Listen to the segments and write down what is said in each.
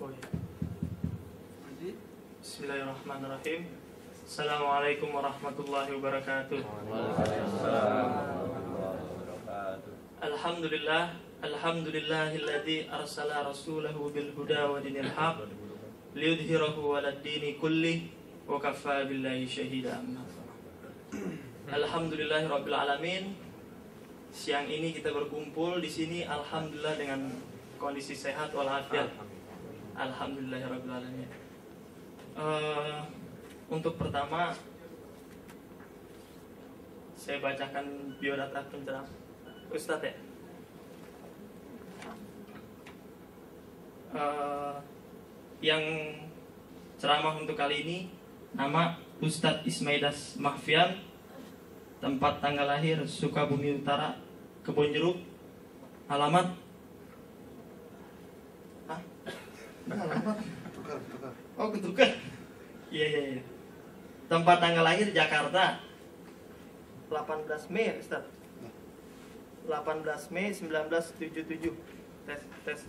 Oh ya. Bismillahirrahmanirrahim. Assalamualaikum warahmatullahi wabarakatuh. Alhamdulillahilladzi arsala rasulahu bil huda wa dinil haq liyudhhirahu 'alad dini kulli wa kafaa billahi syahida. Alhamdulillahirabbil alamin. Siang ini kita berkumpul di sini alhamdulillah dengan kondisi sehat walafiat. Alhamdulillahirabbil alamin. Untuk pertama saya bacakan biodata penceramah Ustadz ya. Yang ceramah untuk kali ini nama Ustadz Ismaidas Mahfian, tempat tanggal lahir Sukabumi Utara, Kebon Jeruk, alamat alamat oh ketukar. Iya. Tempat tanggal lahir Jakarta 18 Mei Ustaz. 18 Mei 1977. Tes.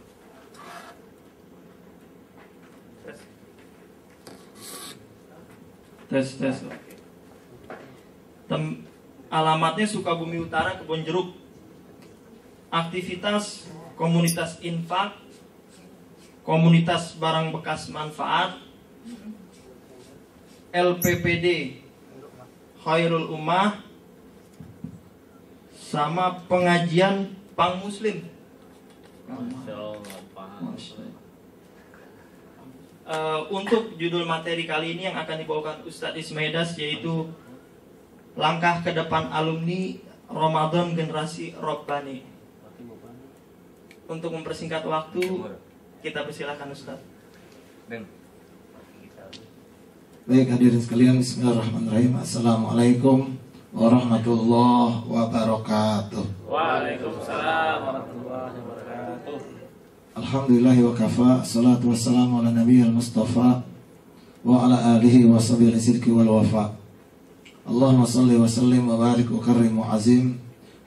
Alamatnya Sukabumi Utara, Kebon Jeruk. Aktivitas komunitas infak, komunitas barang bekas manfaat, LPPD Khairul Ummah, sama pengajian Pang Muslim. Untuk judul materi kali ini yang akan dibawakan Ustadz Ismaidas yaitu langkah ke depan alumni Ramadan generasi Robbani. Untuk mempersingkat waktu, kita persilakan Ustadz. Baik hadirin sekalian, bismillahirrahmanirrahim. Assalamualaikum warahmatullahi wabarakatuh. Waalaikumsalam warahmatullahi wabarakatuh. Alhamdulillahi wa kafa, salatu wassalamu ala nabiyil mustafa wa ala alihi wa sahbihi sidqi wal wafa. Allahumma salli wa sallim wa barik wa karrim wa azim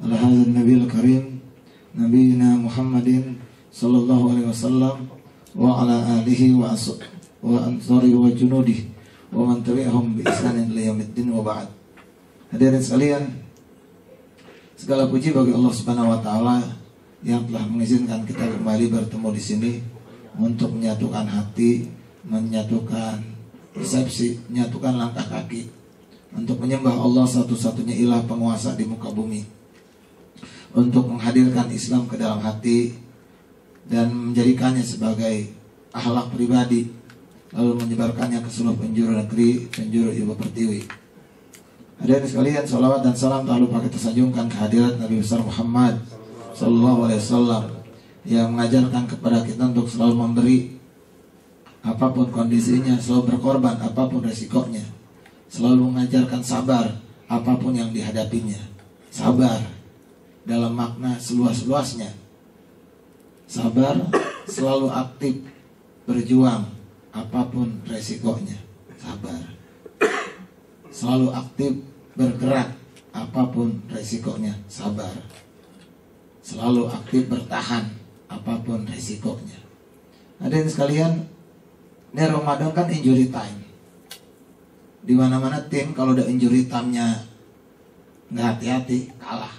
ala hadzal nabiyil karim nabiyina Muhammadin sallallahu alaihi wasallam wa ala alihi wa ansari wa junudi wa man tabi'ahum bi ihsanin ila yaumiddin wa ba'd. Hadirin sekalian, segala puji bagi Allah Subhanahu wa taala yang telah mengizinkan kita kembali bertemu di sini untuk menyatukan hati, menyatukan persepsi, menyatukan langkah kaki untuk menyembah Allah satu-satunya ilah penguasa di muka bumi, untuk menghadirkan Islam ke dalam hati dan menjadikannya sebagai akhlak pribadi, lalu menyebarkannya ke seluruh penjuru negeri, penjuru ibu pertiwi. Hadirin sekalian, salawat dan salam tak lupa kita sanjungkan kehadirat Nabi besar Muhammad Sallallahu Alaihi Wasallam yang mengajarkan kepada kita untuk selalu memberi apapun kondisinya, selalu berkorban apapun resikonya, selalu mengajarkan sabar apapun yang dihadapinya, sabar dalam makna seluas-luasnya, sabar selalu aktif berjuang apapun resikonya, sabar selalu aktif bergerak apapun resikonya, sabar selalu aktif bertahan apapun resikonya. Hadirin sekalian, ini Ramadan kan injury time. Di mana-mana tim kalau udah injury time-nya nggak hati-hati kalah.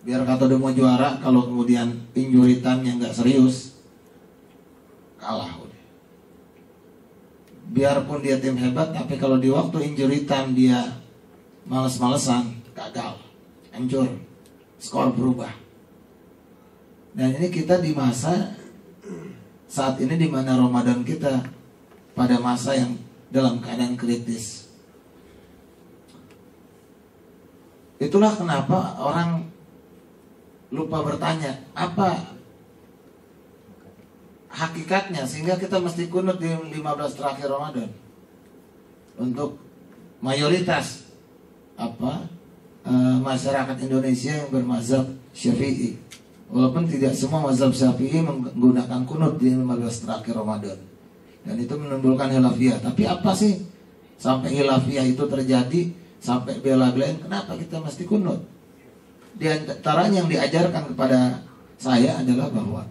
Biar kata udah mau juara, kalau kemudian injury time-nya nggak serius, kalah udah. Biarpun dia tim hebat, tapi kalau di waktu injury time dia males-malesan, gagal, hancur. Skor berubah. Dan ini kita di masa saat ini di mana Ramadan kita pada masa yang dalam keadaan kritis. Itulah kenapa orang lupa bertanya apa hakikatnya sehingga kita mesti kunut di 15 terakhir Ramadan. Untuk mayoritas masyarakat Indonesia yang bermazhab Syafi'i, walaupun tidak semua mazhab Syafi'i menggunakan kunut di 15 terakhir Ramadan, dan itu menimbulkan khilafiyah. Tapi apa sih sampai khilafiyah itu terjadi, sampai bela-belain kenapa kita mesti kunut? Di antaranya yang diajarkan kepada saya adalah bahwa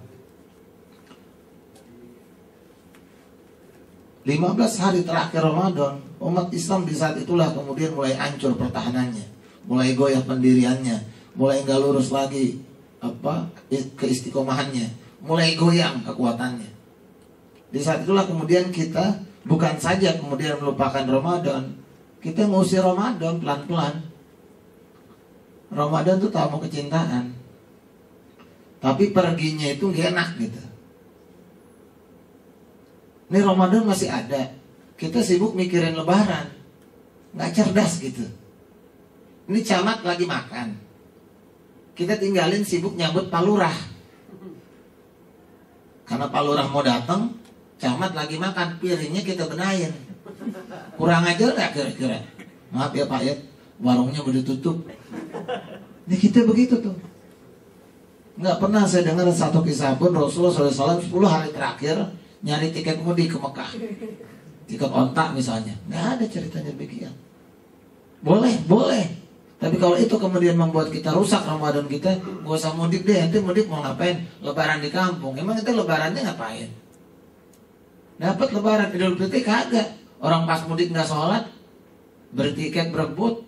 15 hari terakhir Ramadan, umat Islam di saat itulah kemudian mulai hancur pertahanannya, mulai goyah pendiriannya, mulai nggak lurus lagi keistiqomahannya, mulai goyang kekuatannya. Di saat itulah kemudian kita bukan saja kemudian melupakan Ramadan, kita ngusir Ramadan pelan-pelan. Ramadan itu tamu kecintaan, tapi perginya itu gak enak gitu. Ini Ramadan masih ada, kita sibuk mikirin Lebaran, nggak cerdas gitu. Ini camat lagi makan, kita tinggalin sibuk nyambut Pak Lurah. Karena Pak Lurah mau datang, camat lagi makan, piringnya kita benahin. Kurang ajar nggak kira-kira? Maaf ya Pak ya, warungnya udah tutup. Ini kita begitu tuh. Nggak pernah saya dengar satu kisah pun Rasulullah SAW 10 hari terakhir nyari tiket mudik ke Mekah, tiket ontak misalnya. Nggak ada ceritanya demikian. Boleh. Tapi kalau itu kemudian membuat kita rusak Ramadan kita, gak usah mudik deh. Nanti mudik mau ngapain? Lebaran di kampung. Emang itu lebarannya ngapain? Dapat lebaran Idul Fitri kagak. Orang pas mudik nggak sholat, bertiket berebut,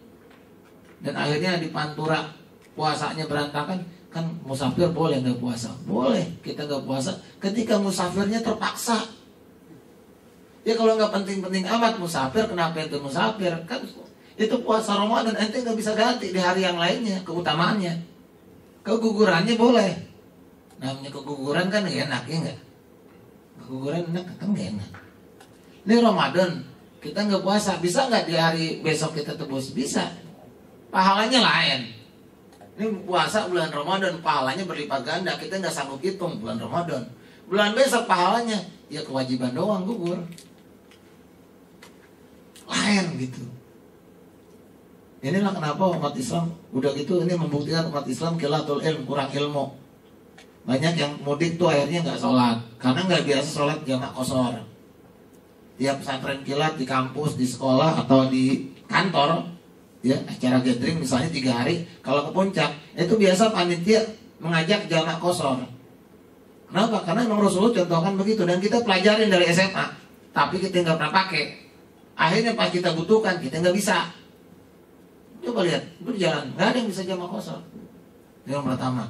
dan akhirnya di Pantura puasanya berantakan. Kan musafir boleh nggak puasa? Boleh, kita nggak puasa ketika musafirnya terpaksa. Ya kalau nggak penting-penting amat musafir, kenapa itu musafir? Kan itu puasa Ramadan, ente nggak bisa ganti di hari yang lainnya keutamaannya. Kegugurannya boleh. Namanya keguguran kan enak ya nggak? Keguguran enak kan nggak enak. Ini Ramadan kita nggak puasa, bisa nggak di hari besok kita tebus? Bisa. Pahalanya lain. Ini puasa bulan Ramadan, pahalanya berlipat ganda. Kita nggak sanggup hitung bulan Ramadan. Bulan besok pahalanya ya kewajiban doang gugur. Lain gitu. Inilah kenapa umat Islam udah gitu, ini membuktikan umat Islam qillatul ilm, kurang ilmu. Banyak yang mudik tuh akhirnya nggak sholat karena nggak biasa sholat jamak qashar. Tiap pesantren kilat di kampus, di sekolah atau di kantor, ya acara gathering misalnya 3 hari, kalau ke puncak itu biasa panitia mengajak jamak qashar. Kenapa? Karena memang Rasulullah contohkan begitu dan kita pelajarin dari SMA, tapi kita nggak pernah pakai. Akhirnya pas kita butuhkan kita nggak bisa. Coba lihat, berjalan, nggak ada yang bisa jamak qashar. Yang pertama.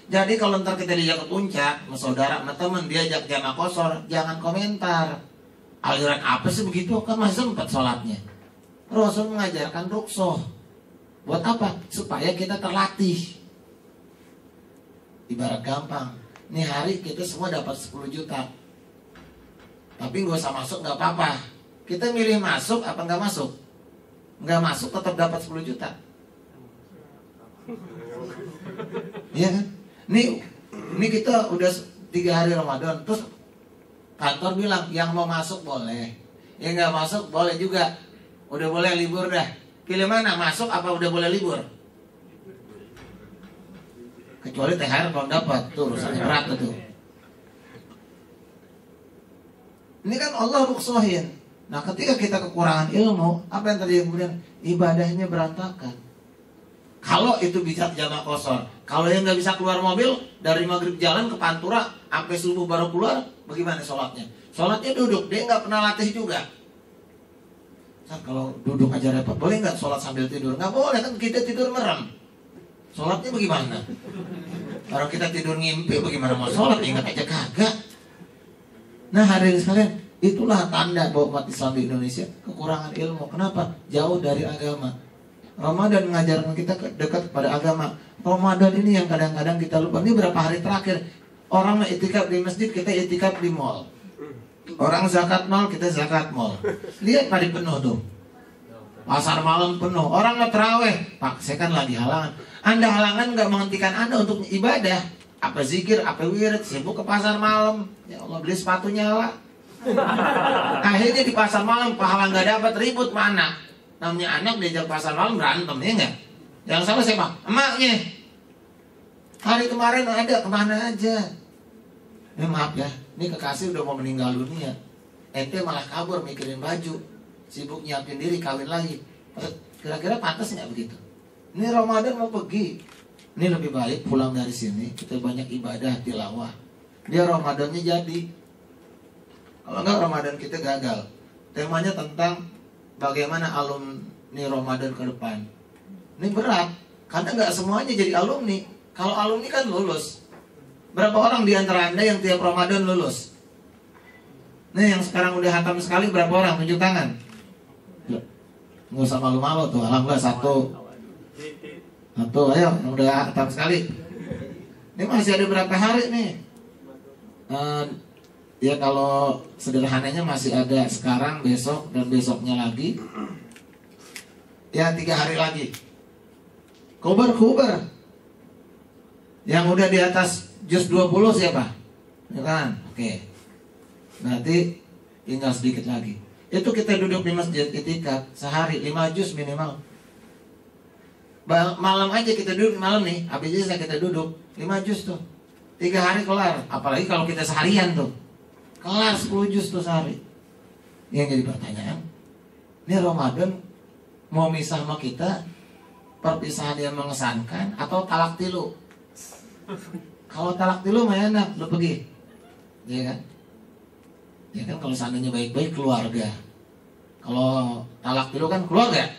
Jadi kalau ntar kita diajak ke puncak, sama saudara, sama teman diajak jamak qashar, jangan komentar. Aliran apa sih begitu? Kan masih sempat sholatnya. Rasul mengajarkan rukhsah. Buat apa? Supaya kita terlatih. Ibarat gampang. Nih hari kita semua dapat 10 juta. Tapi gak usah masuk gak apa-apa. Kita milih masuk apa gak masuk? Gak masuk tetap dapat 10 juta. Iya kan? Ini kita udah 3 hari Ramadan. Terus kantor bilang yang mau masuk boleh, yang gak masuk boleh juga. Udah boleh libur dah. Pilih mana? Masuk apa udah boleh libur? Kecuali THR belum dapat. Tuh urusannya berat tuh. Ini kan Allah rukhsahin. Nah ketika kita kekurangan ilmu, apa yang terjadi kemudian? Ibadahnya berantakan. Kalau itu bisa jamak qashar. Kalau yang nggak bisa keluar mobil dari maghrib jalan ke Pantura sampai subuh baru keluar, bagaimana sholatnya? Sholatnya duduk, dia nggak pernah latih juga. Nah, kalau duduk aja repot, boleh nggak sholat sambil tidur? Nggak boleh, kan kita tidur merem. Sholatnya bagaimana? Kalau kita tidur ngimpi, bagaimana mau sholat? Ingat aja kagak. Nah hadirin sekalian, itulah tanda bahwa umat Islam di Indonesia kekurangan ilmu. Kenapa? Jauh dari agama. Ramadan mengajarkan kita dekat kepada agama. Ramadan ini yang kadang-kadang kita lupa. Ini berapa hari terakhir orang itikaf di masjid, kita itikaf di mall. Orang zakat mall, kita zakat mall. Lihat pada penuh tuh. Pasar malam penuh. Orang mau terawih, Pak, saya kan lagi halangan. Anda halangan nggak menghentikan Anda untuk ibadah. Apa zikir, apa wirid, sibuk ke pasar malam. Ya Allah, beli sepatu nyala. Akhirnya di pasar malam pahala nggak dapat, ribut mana? Namanya anak diajak pasar malam berantem, ya nggak? Yang salah siapa? Emaknya. Hari kemarin ada, kemana aja? Ini maaf ya, ini kekasih udah mau meninggal dunia. Ente malah kabur mikirin baju, sibuk nyiapin diri kawin lagi. Kira-kira pantas nggak begitu? Ini Ramadan mau pergi. Ini lebih baik pulang dari sini kita banyak ibadah tilawah. Dia Ramadannya jadi. Kalau enggak Ramadan kita gagal. Temanya tentang bagaimana alumni Ramadan ke depan. Ini berat, karena nggak semuanya jadi alumni. Kalau alumni kan lulus. Berapa orang di antara Anda yang tiap Ramadan lulus? Nih yang sekarang udah hatam sekali berapa orang? Tunjuk tangan. Nggak usah malu-malu tuh, alhamdulillah satu, ayo yang udah hatam sekali. Ini masih ada berapa hari nih? Ya kalau sederhananya masih ada sekarang, besok, dan besoknya lagi. Ya 3 hari lagi. Kuber. Yang udah di atas juz 20 siapa? Ya kan? Oke. Berarti tinggal sedikit lagi. Itu kita duduk di masjid itikaf sehari 5 juz minimal. Malam aja kita duduk malam nih, habis itu kita duduk 5 juz tuh. 3 hari kelar. Apalagi kalau kita seharian tuh. Kelar 10 juz tuh sehari. Yang jadi pertanyaan, ini Ramadan mau misah sama kita, perpisahan yang mengesankan atau talak tilu? Kalau talak tilu mah enak, lu pergi, ya kan? Ya kan kalau seandainya baik-baik keluarga. Kalau talak tilu kan keluarga.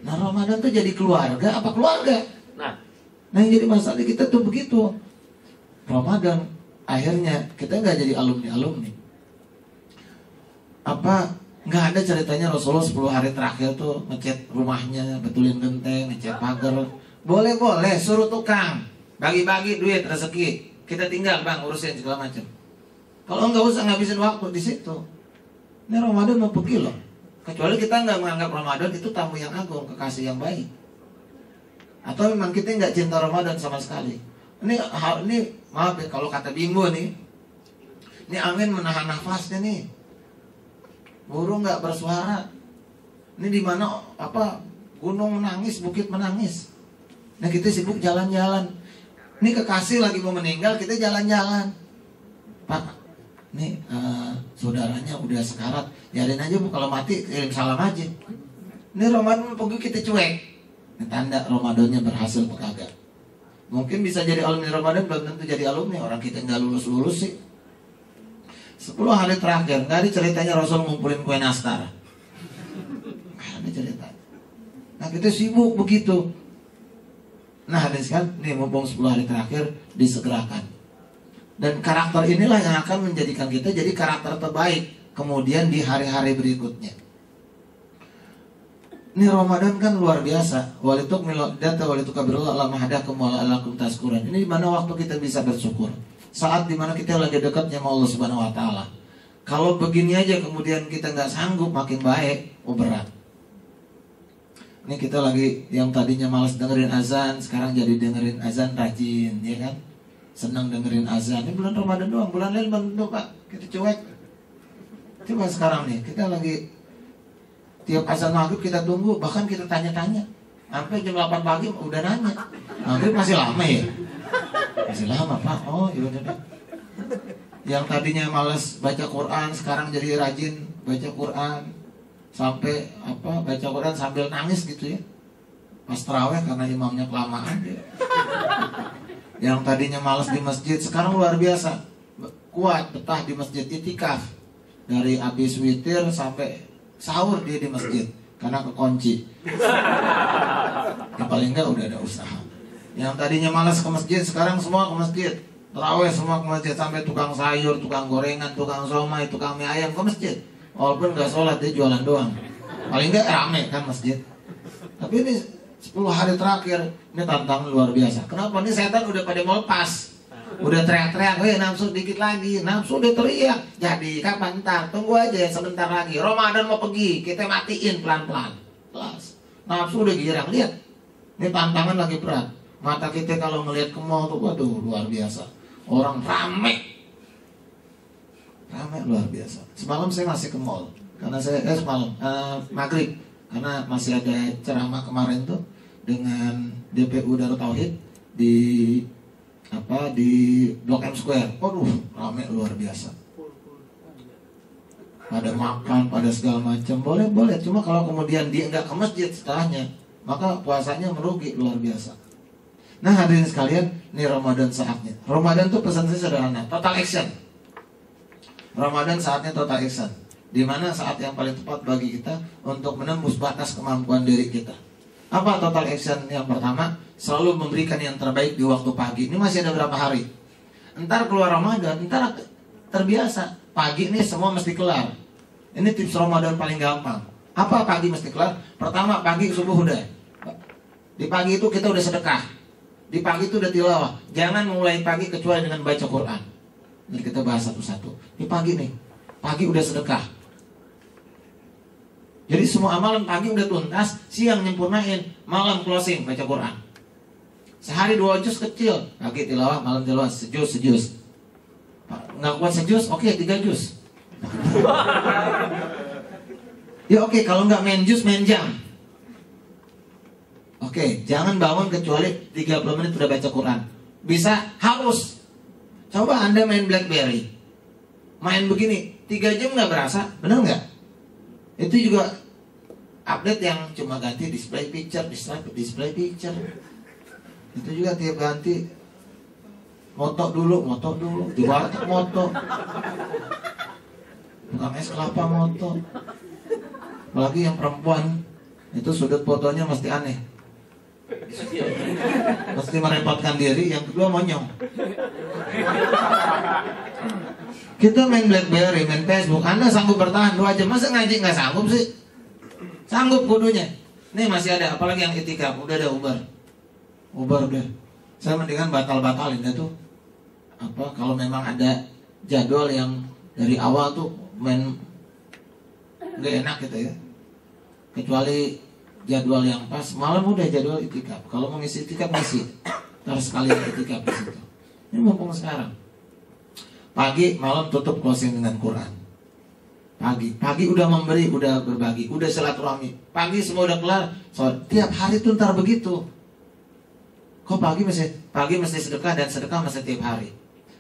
Nah Ramadan tuh jadi keluarga apa keluarga? Nah yang jadi masalah kita tuh begitu. Ramadan akhirnya kita nggak jadi alumni. Apa nggak ada ceritanya Rasulullah 10 hari terakhir tuh ngecat rumahnya, betulin genteng, ngecat pagar. Boleh, suruh tukang bagi-bagi duit rezeki. Kita tinggal bang urusin segala macam. Kalau nggak usah ngabisin waktu di situ. Ini Ramadan mau pergi loh. Kecuali kita nggak menganggap Ramadan itu tamu yang agung, kekasih yang baik. Atau memang kita nggak cinta Ramadan sama sekali. Ini maaf ya kalau kata Bimbo nih. Ini Amin menahan nafasnya nih. Burung nggak bersuara. Ini di mana apa? Gunung menangis, bukit menangis. Nah kita sibuk jalan-jalan. Ini kekasih lagi mau meninggal, kita jalan-jalan. Pak, nih saudaranya udah sekarat. Biarin aja bu, kalau mati kirim salam aja. Ini Ramadan pergi kita cuek. Ini tanda Ramadannya berhasil apa kagak. Mungkin bisa jadi alumni Ramadan, belum tentu jadi alumni. Orang kita nggak lulus-lulus sih. 10 hari terakhir, nggak ada ceritanya Rasul ngumpulin kue nastar. Nggak ada cerita. Nah kita sibuk begitu. Nah hadis kan, nih mumpung 10 hari terakhir disegerakan. Dan karakter inilah yang akan menjadikan kita jadi karakter terbaik kemudian di hari-hari berikutnya. Ini Ramadan kan luar biasa. Walituk milodata walitukabirullah ala mahadakum wa alakum taskuran. Ini di mana waktu kita bisa bersyukur. Saat dimana kita lagi dekatnya sama Allah Subhanahu Wa Taala. Kalau begini aja kemudian kita nggak sanggup, makin baik, berat. Ini kita lagi yang tadinya malas dengerin azan, sekarang jadi dengerin azan rajin, ya kan? Senang dengerin azan. Ini bulan Ramadan doang, bulan lain belum tentu pak. Kita cuek. Coba sekarang nih, kita lagi tiap azan maghrib kita tunggu, bahkan kita tanya-tanya. Sampai jam 8 pagi udah nanya. Maghrib masih lama ya? Masih lama pak. Oh iya udah. Yang tadinya malas baca Quran sekarang jadi rajin baca Quran. Sampai apa baca Quran sambil nangis gitu ya. Pas tarawih karena imamnya kelamaan ya. Yang tadinya malas di masjid sekarang luar biasa. Kuat betah di masjid itikaf. Dari habis witir sampai sahur dia di masjid karena kekunci. Ya paling enggak udah ada usaha. Yang tadinya malas ke masjid sekarang semua ke masjid. Tarawih semua ke masjid, sampai tukang sayur, tukang gorengan, tukang somai, tukang mie ayam ke masjid. Walaupun nggak sholat dia jualan doang. Paling nggak rame kan masjid. Tapi ini 10 hari terakhir ini tantangan luar biasa. Kenapa? Ini setan udah pada mau lepas. Udah teriak-teriak, nafsu dikit lagi, nafsu udah teriak. Jadi kapan ntar? Tunggu aja sebentar lagi. Ramadan mau pergi, kita matiin pelan-pelan. Kelas. Nafsu udah girang, lihat. Ini tantangan lagi berat. Mata kita kalau ngelihat ke mall tuh, waduh luar biasa. Orang rame luar biasa. Semalam saya masih ke mall karena saya semalam maghrib karena masih ada ceramah kemarin tuh dengan DPU Darut Tauhid di Blok M Square. Waduh rame luar biasa. Pada makan, pada segala macam. Boleh. Cuma kalau kemudian dia nggak ke masjid setelahnya, maka puasanya merugi luar biasa. Nah hadirin sekalian, ini Ramadan saatnya. Ramadan tuh pesan saya sederhana, total action. Ramadan saatnya total action, di mana saat yang paling tepat bagi kita untuk menembus batas kemampuan diri kita. Apa total action? Yang pertama, selalu memberikan yang terbaik di waktu pagi. Ini masih ada berapa hari? Ntar keluar Ramadan, ntar terbiasa. Pagi ini semua mesti kelar. Ini tips Ramadan paling gampang. Apa pagi mesti kelar? Pertama, pagi subuh udah. Di pagi itu kita udah sedekah. Di pagi itu udah tilawah. Jangan mulai pagi kecuali dengan baca Quran. Ini kita bahas satu-satu. Di pagi nih, pagi udah sedekah. Jadi semua amalan pagi udah tuntas, siang nyempurnain, malam closing baca Quran. Sehari 2 juz kecil, pagi tilawah, malam tilawah, sejuz. Nggak kuat sejuz, oke 3 juz. Ya oke, kalau nggak main juz, main jam. Oke, jangan bangun kecuali 30 menit udah baca Quran. Bisa, harus. Coba Anda main BlackBerry, main begini, 3 jam nggak berasa, bener nggak? Itu juga update yang cuma ganti display picture. Itu juga tiap ganti moto dulu, di warteg moto, tukang es kelapa moto. Apalagi yang perempuan, itu sudut fotonya mesti aneh, mesti merepotkan diri. Yang kedua monyong. Kita main BlackBerry, main Facebook. Anda sanggup bertahan 2 jam, masa ngaji nggak sanggup sih? Sanggup kudunya. Nih masih ada, apalagi yang itikaf, udah ada Uber udah. Saya mendingan batalin dah tuh. Apa kalau memang ada jadwal yang dari awal tuh main nggak enak gitu ya. Kecuali jadwal yang pas, malam udah jadwal itikaf. Kalau mau ngisi itikaf ngisi, terus sekalian itikaf di situ. Ini mumpung sekarang. Pagi, malam tutup closing dengan Quran. Pagi udah memberi, udah berbagi, udah silaturahmi. Pagi semua udah kelar. So, tiap hari tuh ntar begitu. Kok pagi mesti sedekah, dan sedekah mesti tiap hari.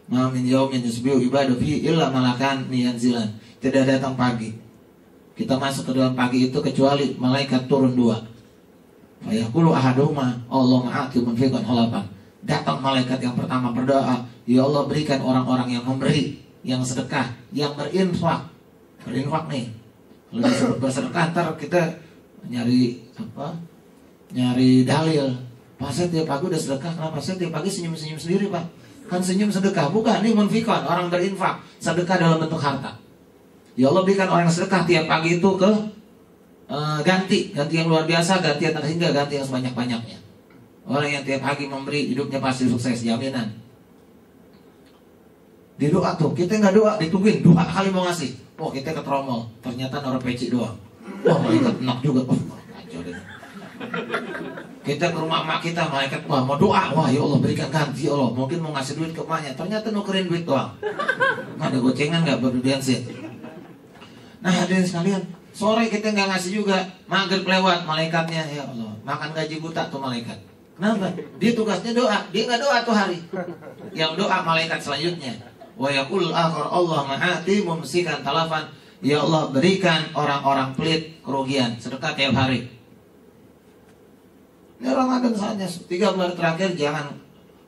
Ma min yaumin yusbihu ibadu fi illa malakan yanzilan. Tidak datang pagi. Kita masuk ke dalam pagi itu kecuali malaikat turun 2. Fa yaqulu ahaduhuma Allahumma a'ti munfiqan khalapan. Datang malaikat yang pertama berdoa, ya Allah berikan orang-orang yang memberi, yang sedekah, yang berinfak nih. Kalau disebut bersedekah, ntar kita nyari dalil. Pak saya tiap pagi udah sedekah, kenapa saya tiap pagi senyum-senyum sendiri Pak? Kan senyum sedekah, bukan, ini munfikon, orang berinfak, sedekah dalam bentuk harta. Ya Allah berikan orang yang sedekah tiap pagi itu ke ganti yang luar biasa, ganti yang terhingga, ganti yang sebanyak-banyaknya. Orang yang tiap pagi memberi, hidupnya pasti sukses, jaminan. Di doa tuh, kita nggak doa, ditungguin 2 kali mau ngasih. Oh kita ketromol, ternyata naruh peci doang. Wah malaikat enak juga. Kacau deh. Kita ke rumah emak kita, malaikat wah mau doa, wah ya Allah berikan ganti ya Allah. Mungkin mau ngasih duit ke emaknya, ternyata nukerin duit doang. Ada gocengan nggak berbensin. Nah hadirin sekalian, sore kita nggak ngasih juga, maghrib lewat, malaikatnya ya Allah makan gaji buta tuh malaikat. Kenapa? Dia tugasnya doa, dia nggak doa tuh hari. Yang doa malaikat selanjutnya. Wa yaqul akhar Allah ma'ati mumsikan talafan. Ya Allah berikan orang-orang pelit kerugian, sedekah tiap hari. Ini Ramadan saatnya 3 bulan terakhir jangan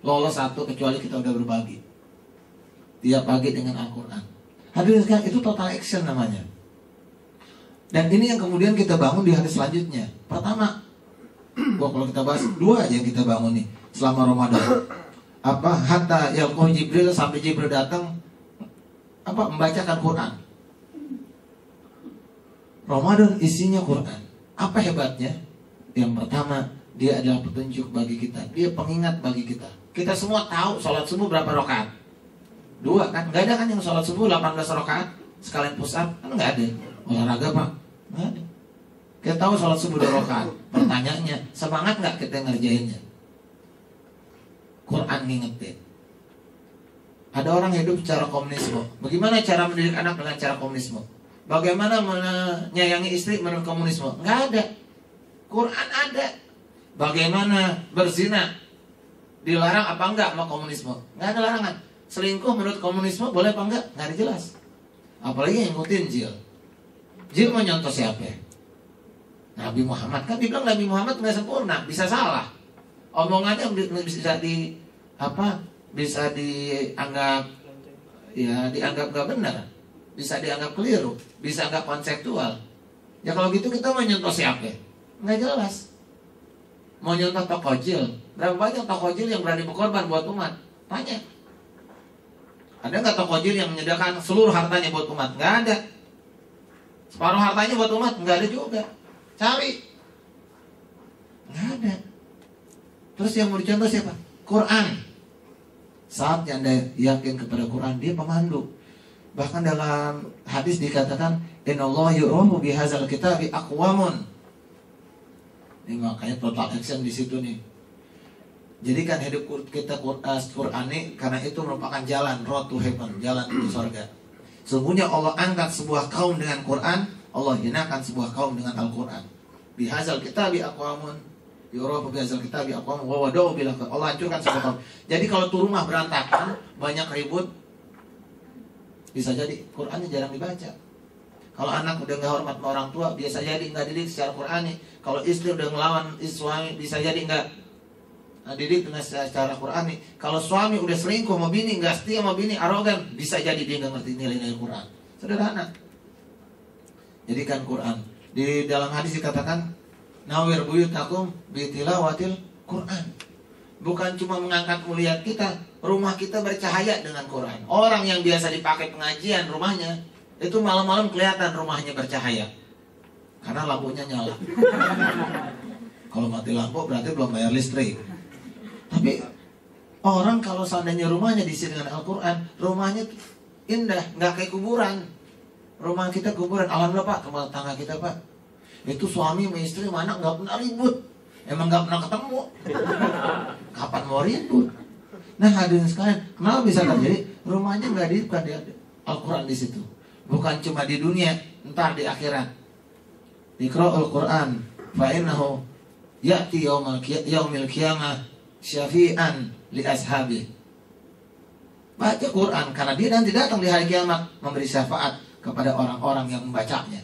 lolos satu kecuali kita udah berbagi. Tiap pagi dengan Al-Quran. Hadirin sekalian, itu total action namanya. Dan ini yang kemudian kita bangun di hari selanjutnya. Pertama, kalau kita bahas 2 aja yang kita bangun nih selama Ramadan. Hatta yalqahu Jibril, sampai Jibril datang membacakan Quran. Ramadan isinya Quran. Apa hebatnya? Yang pertama, dia adalah petunjuk bagi kita. Dia pengingat bagi kita. Kita semua tahu sholat subuh berapa rakaat? 2 kan? Gak ada kan yang sholat subuh 18 rakaat sekalian push up? Kan gak ada. Olahraga Pak? Gak ada. Kita tahu sholat subuh 2 rakaat. Pertanyaannya, semangat gak kita ngerjainnya? Quran ngingetin. Ada orang hidup secara komunisme. Bagaimana cara mendidik anak dengan cara komunisme? Bagaimana menyayangi istri menurut komunisme? Nggak ada. Quran ada. Bagaimana berzina? Dilarang apa enggak sama komunisme? Nggak ada larangan. Selingkuh menurut komunisme boleh apa enggak? Nggak ada jelas. Apalagi yang ngikutin Jil. Jil mau nyontoh siapa? Nabi Muhammad. Kan dibilang Nabi Muhammad nggak sempurna, bisa salah. Omongannya bisa dianggap gak benar. bisa dianggap keliru, bisa anggap konseptual. Ya kalau gitu kita mau nyontoh siapa? Nggak jelas. Mau nyontoh Tokojil, berapa banyak Tokojil yang berani berkorban buat umat? Tanya. Ada nggak Tokojil yang menyediakan seluruh hartanya buat umat? Nggak ada. Separuh hartanya buat umat? Nggak ada juga. Cari. Nggak ada. Terus yang mau dicontoh siapa? Quran. Saat Anda yakin kepada Quran, dia pemandu. Bahkan dalam hadis dikatakan, innallaha yu'rahu bihadzal kitabi aqwamun. Ini makanya total action di situ nih. Jadikan hidup kita Qur'ani, karena itu merupakan jalan road to heaven, jalan ke surga. Sesungguhnya Allah angkat sebuah kaum dengan Quran, Allah hinakan sebuah kaum dengan Al-Quran. Bihadzal kitabi aqwamun. Yu'rafu bihadzal kitabi aqwamun wa wada'u bil Allah hancurkan sebuah kaum. Jadi kalau tuh rumah berantakan, banyak ribut, bisa jadi Qur'annya jarang dibaca. Kalau anak udah nggak hormat sama orang tua, biasa jadi nggak didik secara Qur'ani. Kalau istri udah ngelawan suami, bisa jadi nggak didik dengan secara Qur'ani. Kalau suami udah selingkuh sama bini, nggak setia sama bini, arogan, bisa jadi dia nggak ngerti nilai-nilai Qur'an. Sederhana. Jadikan Qur'an. Di dalam hadis dikatakan, nawir buyutakum bitilawatil Qur'an. Bukan cuma mengangkat mulia kita, rumah kita bercahaya dengan Quran. Orang yang biasa dipakai pengajian rumahnya, itu malam-malam kelihatan rumahnya bercahaya, karena lampunya nyala. Kalau mati lampu berarti belum bayar listrik. Tapi orang kalau seandainya rumahnya diisi dengan Al-Quran, rumahnya indah, nggak kayak kuburan. Rumah kita kuburan. Alhamdulillah Pak, rumah tangga kita Pak, itu suami sama istri sama anak nggak pernah ribut. Emang nggak pernah ketemu. Kapan mau ribut? Nah hadirin sekalian, kenapa bisa terjadi? Rumahnya nggak di Al-Quran di situ. Bukan cuma di dunia, ntar di akhirat. Iqra'ul Quran, fa'innahu ya'ti yaumil qiyamah syafi'an li ashabi. Baca Quran, karena dia nanti datang di hari kiamat memberi syafaat kepada orang-orang yang membacanya.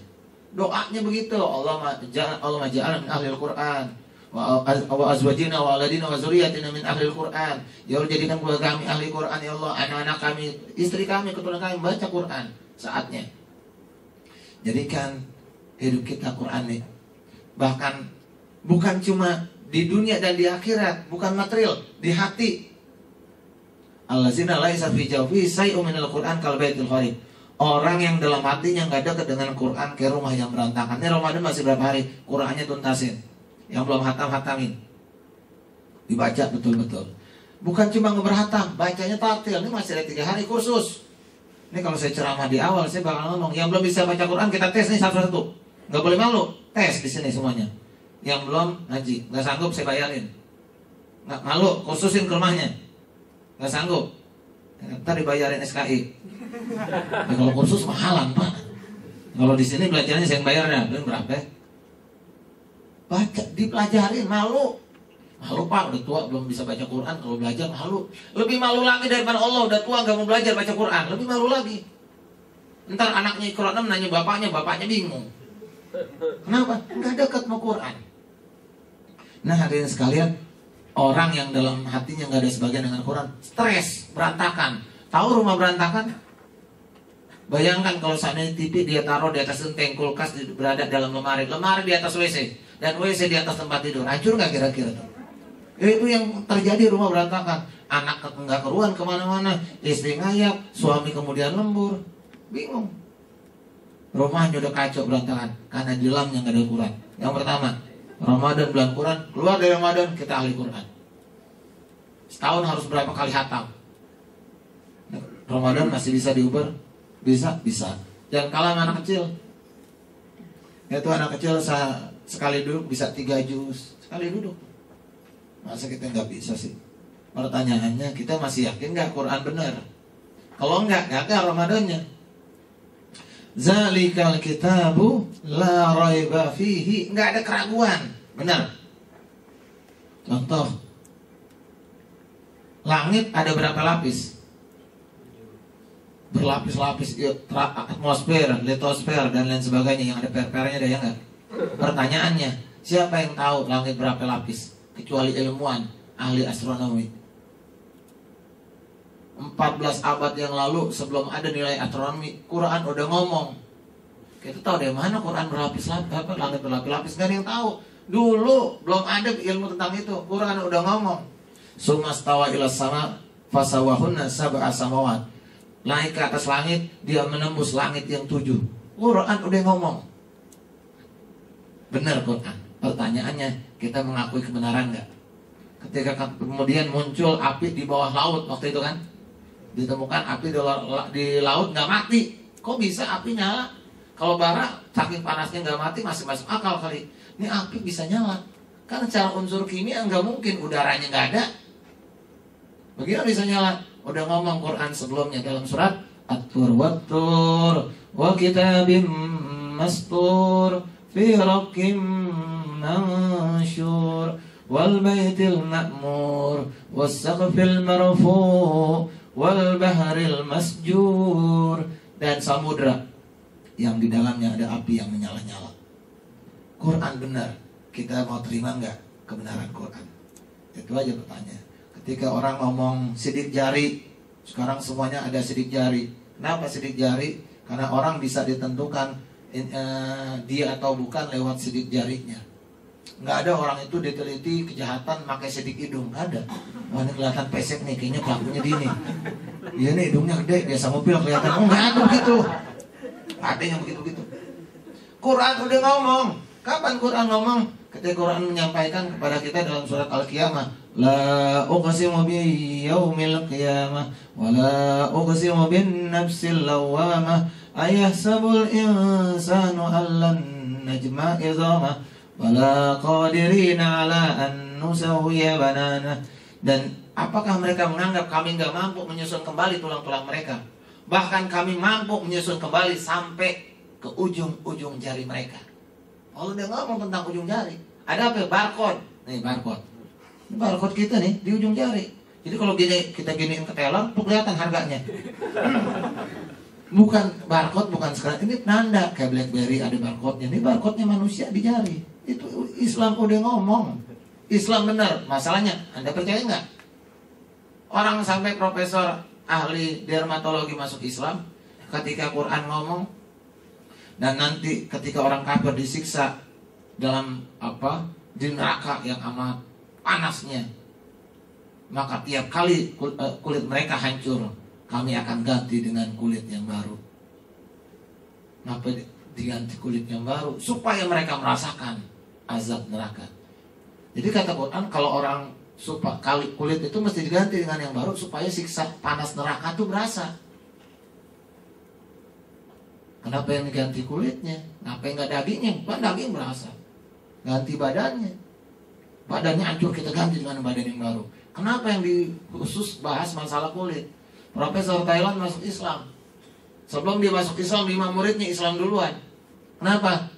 Doanya begitu, Allah ja'ala min ahlil Quran wa azwajina wa auladina wa zuriyatina min ahlil Quran. Ya Allah, jadikan keluarga kami ahli Quran ya Allah, anak-anak kami, istri kami, keturunan kami baca Quran. Saatnya jadikan hidup kita Qur'ani. Bahkan bukan cuma di dunia dan di akhirat, bukan material, di hati. Allazina laisa fi jawfi say'un minal Qur'an kal baitil kharib. Orang yang dalam hatinya nggak dekat dengan Quran kayak rumah yang berantakan. Ini Ramadan masih berapa hari? Qurannya tuntasin. Yang belum hatam-hatamin, dibaca betul-betul. Bukan cuma ngeberhatam, bacanya tartil. Ini masih ada 3 hari kursus. Ini kalau saya ceramah di awal, saya bakal ngomong, yang belum bisa baca Quran kita tes nih satu-satu. Nggak boleh malu, tes di sini semuanya. Yang belum ngaji, nggak sanggup saya bayarin. Nggak malu, kursusin ke rumahnya. Nggak sanggup, ntar dibayarin SKI. Nah, kalau kursus mahalan Pak. Kalau di sini belajarnya saya yang bayarnya, berapa? Baca, dipelajarin, malu. Malu Pak, udah tua belum bisa baca Quran, kalau belajar malu. Lebih malu lagi daripada Allah, udah tua gak mau belajar baca Quran, lebih malu lagi. Ntar anaknya Quran nanya bapaknya bingung. Kenapa? Nggak dekat sama Quran. Nah hadirin sekalian, orang yang dalam hatinya nggak ada sebagian dengan Quran, stres, berantakan. Tahu rumah berantakan? Bayangkan kalau seandainya TV dia taruh di atas genteng, kulkas berada dalam lemari di atas WC, dan WC di atas tempat tidur, hancur nggak kira-kira tuh? Itu yang terjadi, rumah berantakan. Anak nggak keruan kemana-mana, istri ngayap, suami kemudian lembur, bingung. Rumahnya udah kacau berantakan karena di dalamnya nggak ada Quran. Yang pertama, Ramadan bulan Quran, keluar dari Ramadan kita ahli Quran. Setahun harus berapa kali hatam? Ramadan masih bisa diuber? Bisa. Jangan kalah sama anak kecil. Itu anak kecil sekali duduk bisa 3 juz sekali duduk. Masa kita nggak bisa sih? Pertanyaannya, kita masih yakin nggak Quran benar? Kalau nggak gagal Ramadannya. Zalikal kitabu la raiba fihi, nggak ada keraguan, benar. Contoh, langit ada berapa lapis? Berlapis-lapis, atmosfer, litosfer dan lain sebagainya, yang ada per-pernya, ada yang nggak? Pertanyaannya, siapa yang tahu langit berapa lapis? Kecuali ilmuwan, ahli astronomi. 14 abad yang lalu sebelum ada nilai astronomi, Quran udah ngomong. Kita tahu dari mana Quran berlapis-lapis, langit berlapis-lapis, nggak ada yang tahu. Dulu belum ada ilmu tentang itu. Quran udah ngomong. Sumastawa ila sama fasawahunna sab'a samawat. Naik ke atas langit, dia menembus langit yang 7. Quran udah ngomong. Benar Quran. Pertanyaannya, kita mengakui kebenaran nggak? Ketika kemudian muncul api di bawah laut waktu itu kan, ditemukan api di laut nggak mati. Kok bisa api nyala? Kalau bara saking panasnya nggak mati masih masuk akal kali. Ini api bisa nyala. Karena secara unsur kimia nggak mungkin, udaranya nggak ada. Bagaimana bisa nyala? Udah ngomong Quran sebelumnya dalam surat At-Tur wat-Tur wa kitabim mastur fi raqqim mansyur wal baitil ma'mur was saqfil marfu' wal bahril masjur, dan samudra yang di dalamnya ada api yang menyala-nyala. Quran benar. Kita mau terima nggak kebenaran Quran? Itu aja pertanyaan. Ketika orang ngomong sidik jari, sekarang semuanya ada sidik jari. Kenapa sidik jari? Karena orang bisa ditentukan dia atau bukan lewat sidik jarinya. Nggak ada orang itu diteliti kejahatan pakai sidik hidung, nggak ada. Wah, ini kelihatan pesek nih, kayaknya pelakunya di ini. Iya nih, hidungnya gede, biasa mobil kelihatan. Oh, nggak ada begitu. Ada yang begitu-begitu. Quran udah ngomong. Kapan Quran ngomong? Ketika Quran menyampaikan kepada kita dalam surat Al-Qiyamah, la uqsimu bi yaumil qiyamah wa la uqsimu bin nafsil lawwamah ayahsabul insanu allan najma idhamah wala qadirina ala an nusawwiya banana. Dan apakah mereka menganggap kami nggak mampu menyusun kembali tulang-tulang mereka? Bahkan kami mampu menyusun kembali sampai ke ujung-ujung jari mereka. Allah udah ngomong tentang ujung jari. Ada apa? Barcode. Nih barcode. Ini barcode kita nih di ujung jari. Jadi kalau kita giniin ke teller, tuh kelihatan harganya. Bukan barcode, bukan sekarang. Ini penanda kayak BlackBerry ada barcode-nya. Ini barcode-nya manusia di jari. Itu Islam udah ngomong. Islam benar. Masalahnya, Anda percaya nggak? Orang sampai profesor ahli dermatologi masuk Islam, ketika Quran ngomong, dan nanti ketika orang kafir disiksa dalam di neraka yang amat panasnya, maka tiap kali kulit mereka hancur, kami akan ganti dengan kulit yang baru. Kenapa diganti kulit yang baru? Supaya mereka merasakan azab neraka. Jadi kata Quran, kalau orang kulit itu mesti diganti dengan yang baru supaya siksa panas neraka itu berasa. Kenapa yang diganti kulitnya? Kenapa yang nggak dagingnya? Bukan daging berasa. Ganti badannya. Badannya hancur, kita ganti dengan badan yang baru. Kenapa yang khusus bahas masalah kulit? Profesor Thailand masuk Islam. Sebelum dia masuk Islam, 5 muridnya Islam duluan. Kenapa?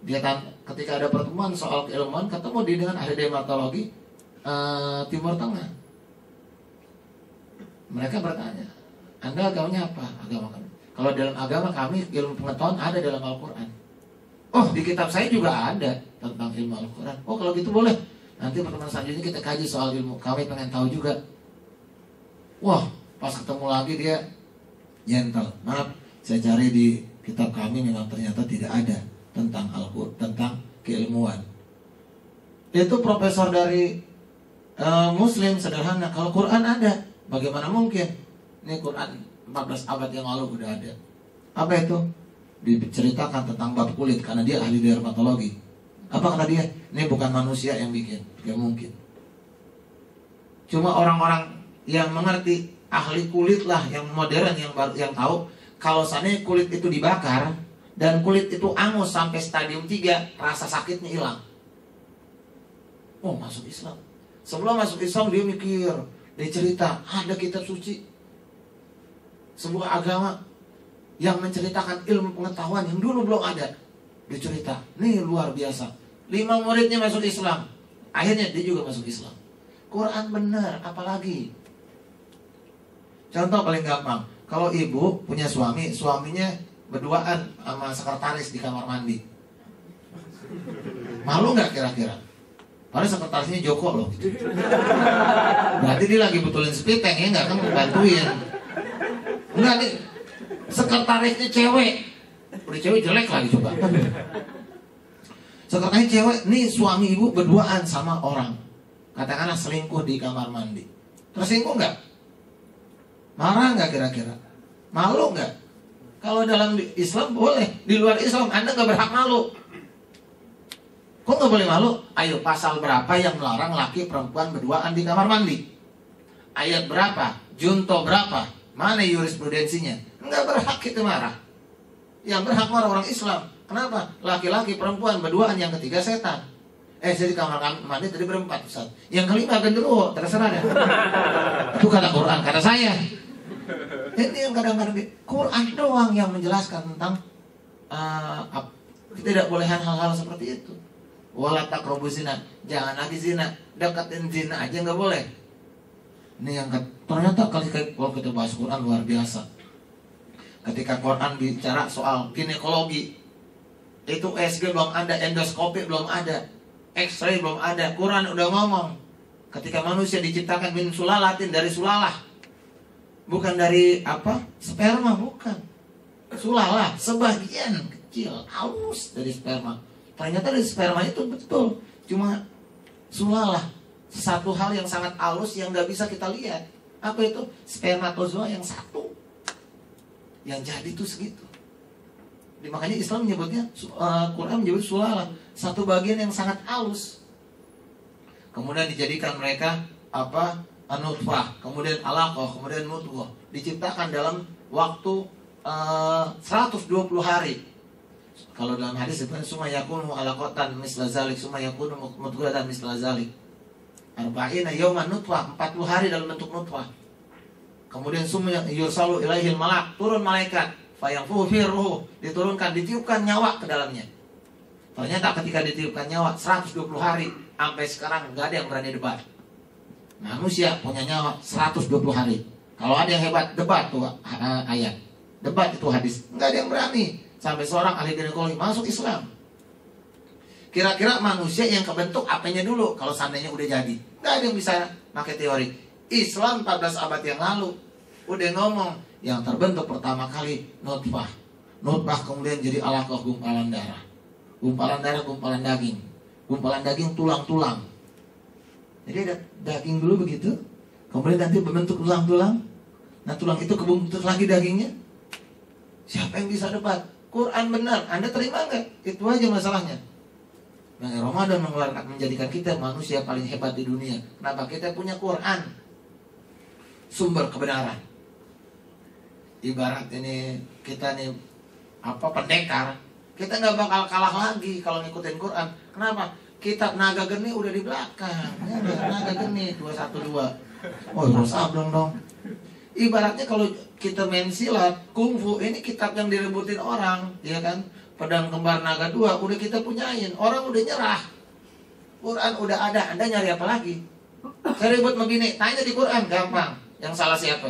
Dia ketika ada pertemuan soal keilmuan, ketemu dia dengan ahli dermatologi Timur Tengah. Mereka bertanya, Anda agamanya apa? Agama kami. Kalau dalam agama kami ilmu pengetahuan ada dalam Al-Quran. Oh, di kitab saya juga ada tentang ilmu Al-Quran. Oh, kalau gitu boleh. Nanti pertemuan selanjutnya kita kaji soal ilmu. Kami pengen tahu juga. Wah, pas ketemu lagi dia gentle. Maaf, saya cari di kitab kami memang ternyata tidak ada tentang Al-Quran, tentang keilmuan. Itu profesor dari Muslim sederhana. Kalau Quran ada, bagaimana mungkin? Ini Quran 14 abad yang lalu udah ada. Apa itu? Diceritakan tentang bab kulit karena dia ahli dermatologi. Apa kata dia? Ini bukan manusia yang bikin, gak mungkin. Cuma orang-orang yang mengerti, ahli kulit lah yang modern yang tahu kalau seandainya kulit itu dibakar dan kulit itu angus sampai stadium 3, rasa sakitnya hilang. Oh, masuk Islam. Sebelum masuk Islam dia mikir, dia cerita, ada kitab suci, sebuah agama yang menceritakan ilmu pengetahuan yang dulu belum ada. Dia cerita, nih luar biasa. 5 muridnya masuk Islam. Akhirnya dia juga masuk Islam. Quran benar, apalagi. Contoh paling gampang, kalau ibu punya suami, suaminya berduaan sama sekretaris di kamar mandi. Malu nggak kira-kira? Padahal sekretarisnya Joko loh. Berarti dia lagi betulin spiteng ya nggak kan bantuin. Enggak nih, sekretarisnya cewek. Udah cewek jelek lagi coba. Sekretarisnya cewek, nih suami ibu berduaan sama orang. Katakanlah selingkuh di kamar mandi. Tersinggung nggak? Marah nggak kira-kira? Malu nggak? Kalau dalam Islam boleh, di luar Islam Anda nggak berhak malu. Kok nggak boleh malu? Ayo, pasal berapa yang melarang laki perempuan berduaan di kamar mandi? Ayat berapa? Junto berapa? Mana jurisprudensinya? Nggak berhak kita marah. Yang berhak marah orang Islam. Kenapa? Laki-laki perempuan berduaan, yang ketiga setan. Jadi kamar mandi tadi berempat, Ustaz. Yang kelima genderuwo, terserah deh. Itu kata Quran, kata saya. Ini yang kadang-kadang di Quran doang yang menjelaskan tentang tidak bolehan hal-hal seperti itu. Wala taqrabu zina, jangan lagi zina, deketin zina aja nggak boleh. Ini yang ternyata kalau kita bahas Quran luar biasa. Ketika Quran bicara soal ginekologi, itu USG belum ada, endoskopi belum ada, X-ray belum ada. Quran udah ngomong ketika manusia diciptakan min sulalatin, dari sulalah, bukan dari apa? Sperma, bukan. Sulalah, sebagian kecil, halus dari sperma. Ternyata dari sperma itu betul, cuma sulalah, satu hal yang sangat halus yang nggak bisa kita lihat. Apa itu? Spermatozoa yang satu, yang jadi itu segitu. Makanya Islam menyebutnya, Quran menyebut sulalah, satu bagian yang sangat halus. Kemudian dijadikan mereka apa? Nutfah, kemudian alaqah, kemudian mudghah. Diciptakan dalam waktu 120 hari. Kalau dalam hadis itu summa yakunu alaqatan misla zalik, summa yakunu mudghatan misla zalik. Arba'ina yawman nutfah, 40 hari dalam bentuk nutfah. Kemudian summa yursalu ilaihil malak, turun malaikat, fayanfuhu fi ruh, diturunkan, ditiupkan nyawa ke dalamnya. Ternyata ketika ditiupkan nyawa 120 hari, sampai sekarang nggak ada yang berani debat. Manusia punya nyawa 120 hari. Kalau ada yang hebat, debat tuh ayat. Debat itu hadis. Nggak ada yang berani. Sampai seorang ahli ginekologi masuk Islam. Kira-kira manusia yang kebentuk apanya dulu kalau seandainya udah jadi? Nggak ada yang bisa pakai teori. Islam 14 abad yang lalu udah ngomong yang terbentuk pertama kali nutfah. Nutfah kemudian jadi alaqah, gumpalan darah. Gumpalan darah, gumpalan daging. Gumpalan daging, tulang-tulang. Jadi ada daging dulu begitu, kemudian nanti berbentuk tulang-tulang. Nah tulang itu kebentuk lagi dagingnya. Siapa yang bisa debat? Quran benar, Anda terima nggak? Itu aja masalahnya. Nah, Ramadan menjadikan kita manusia paling hebat di dunia. Kenapa? Kita punya Quran, sumber kebenaran. Ibarat ini kita nih apa pendekar, kita nggak bakal kalah lagi kalau ngikutin Quran. Kenapa? Kitab Naga Geni udah di belakang. Ya, Naga Geni 212. Oh, terus dong. Ibaratnya kalau kita main silat, kungfu, ini kitab yang direbutin orang, ya kan? Pedang kembar naga 2 udah kita punyain, orang udah nyerah. Quran udah ada, Anda nyari apa lagi? Saya ribut begini, tanya di Quran, gampang. Yang salah siapa?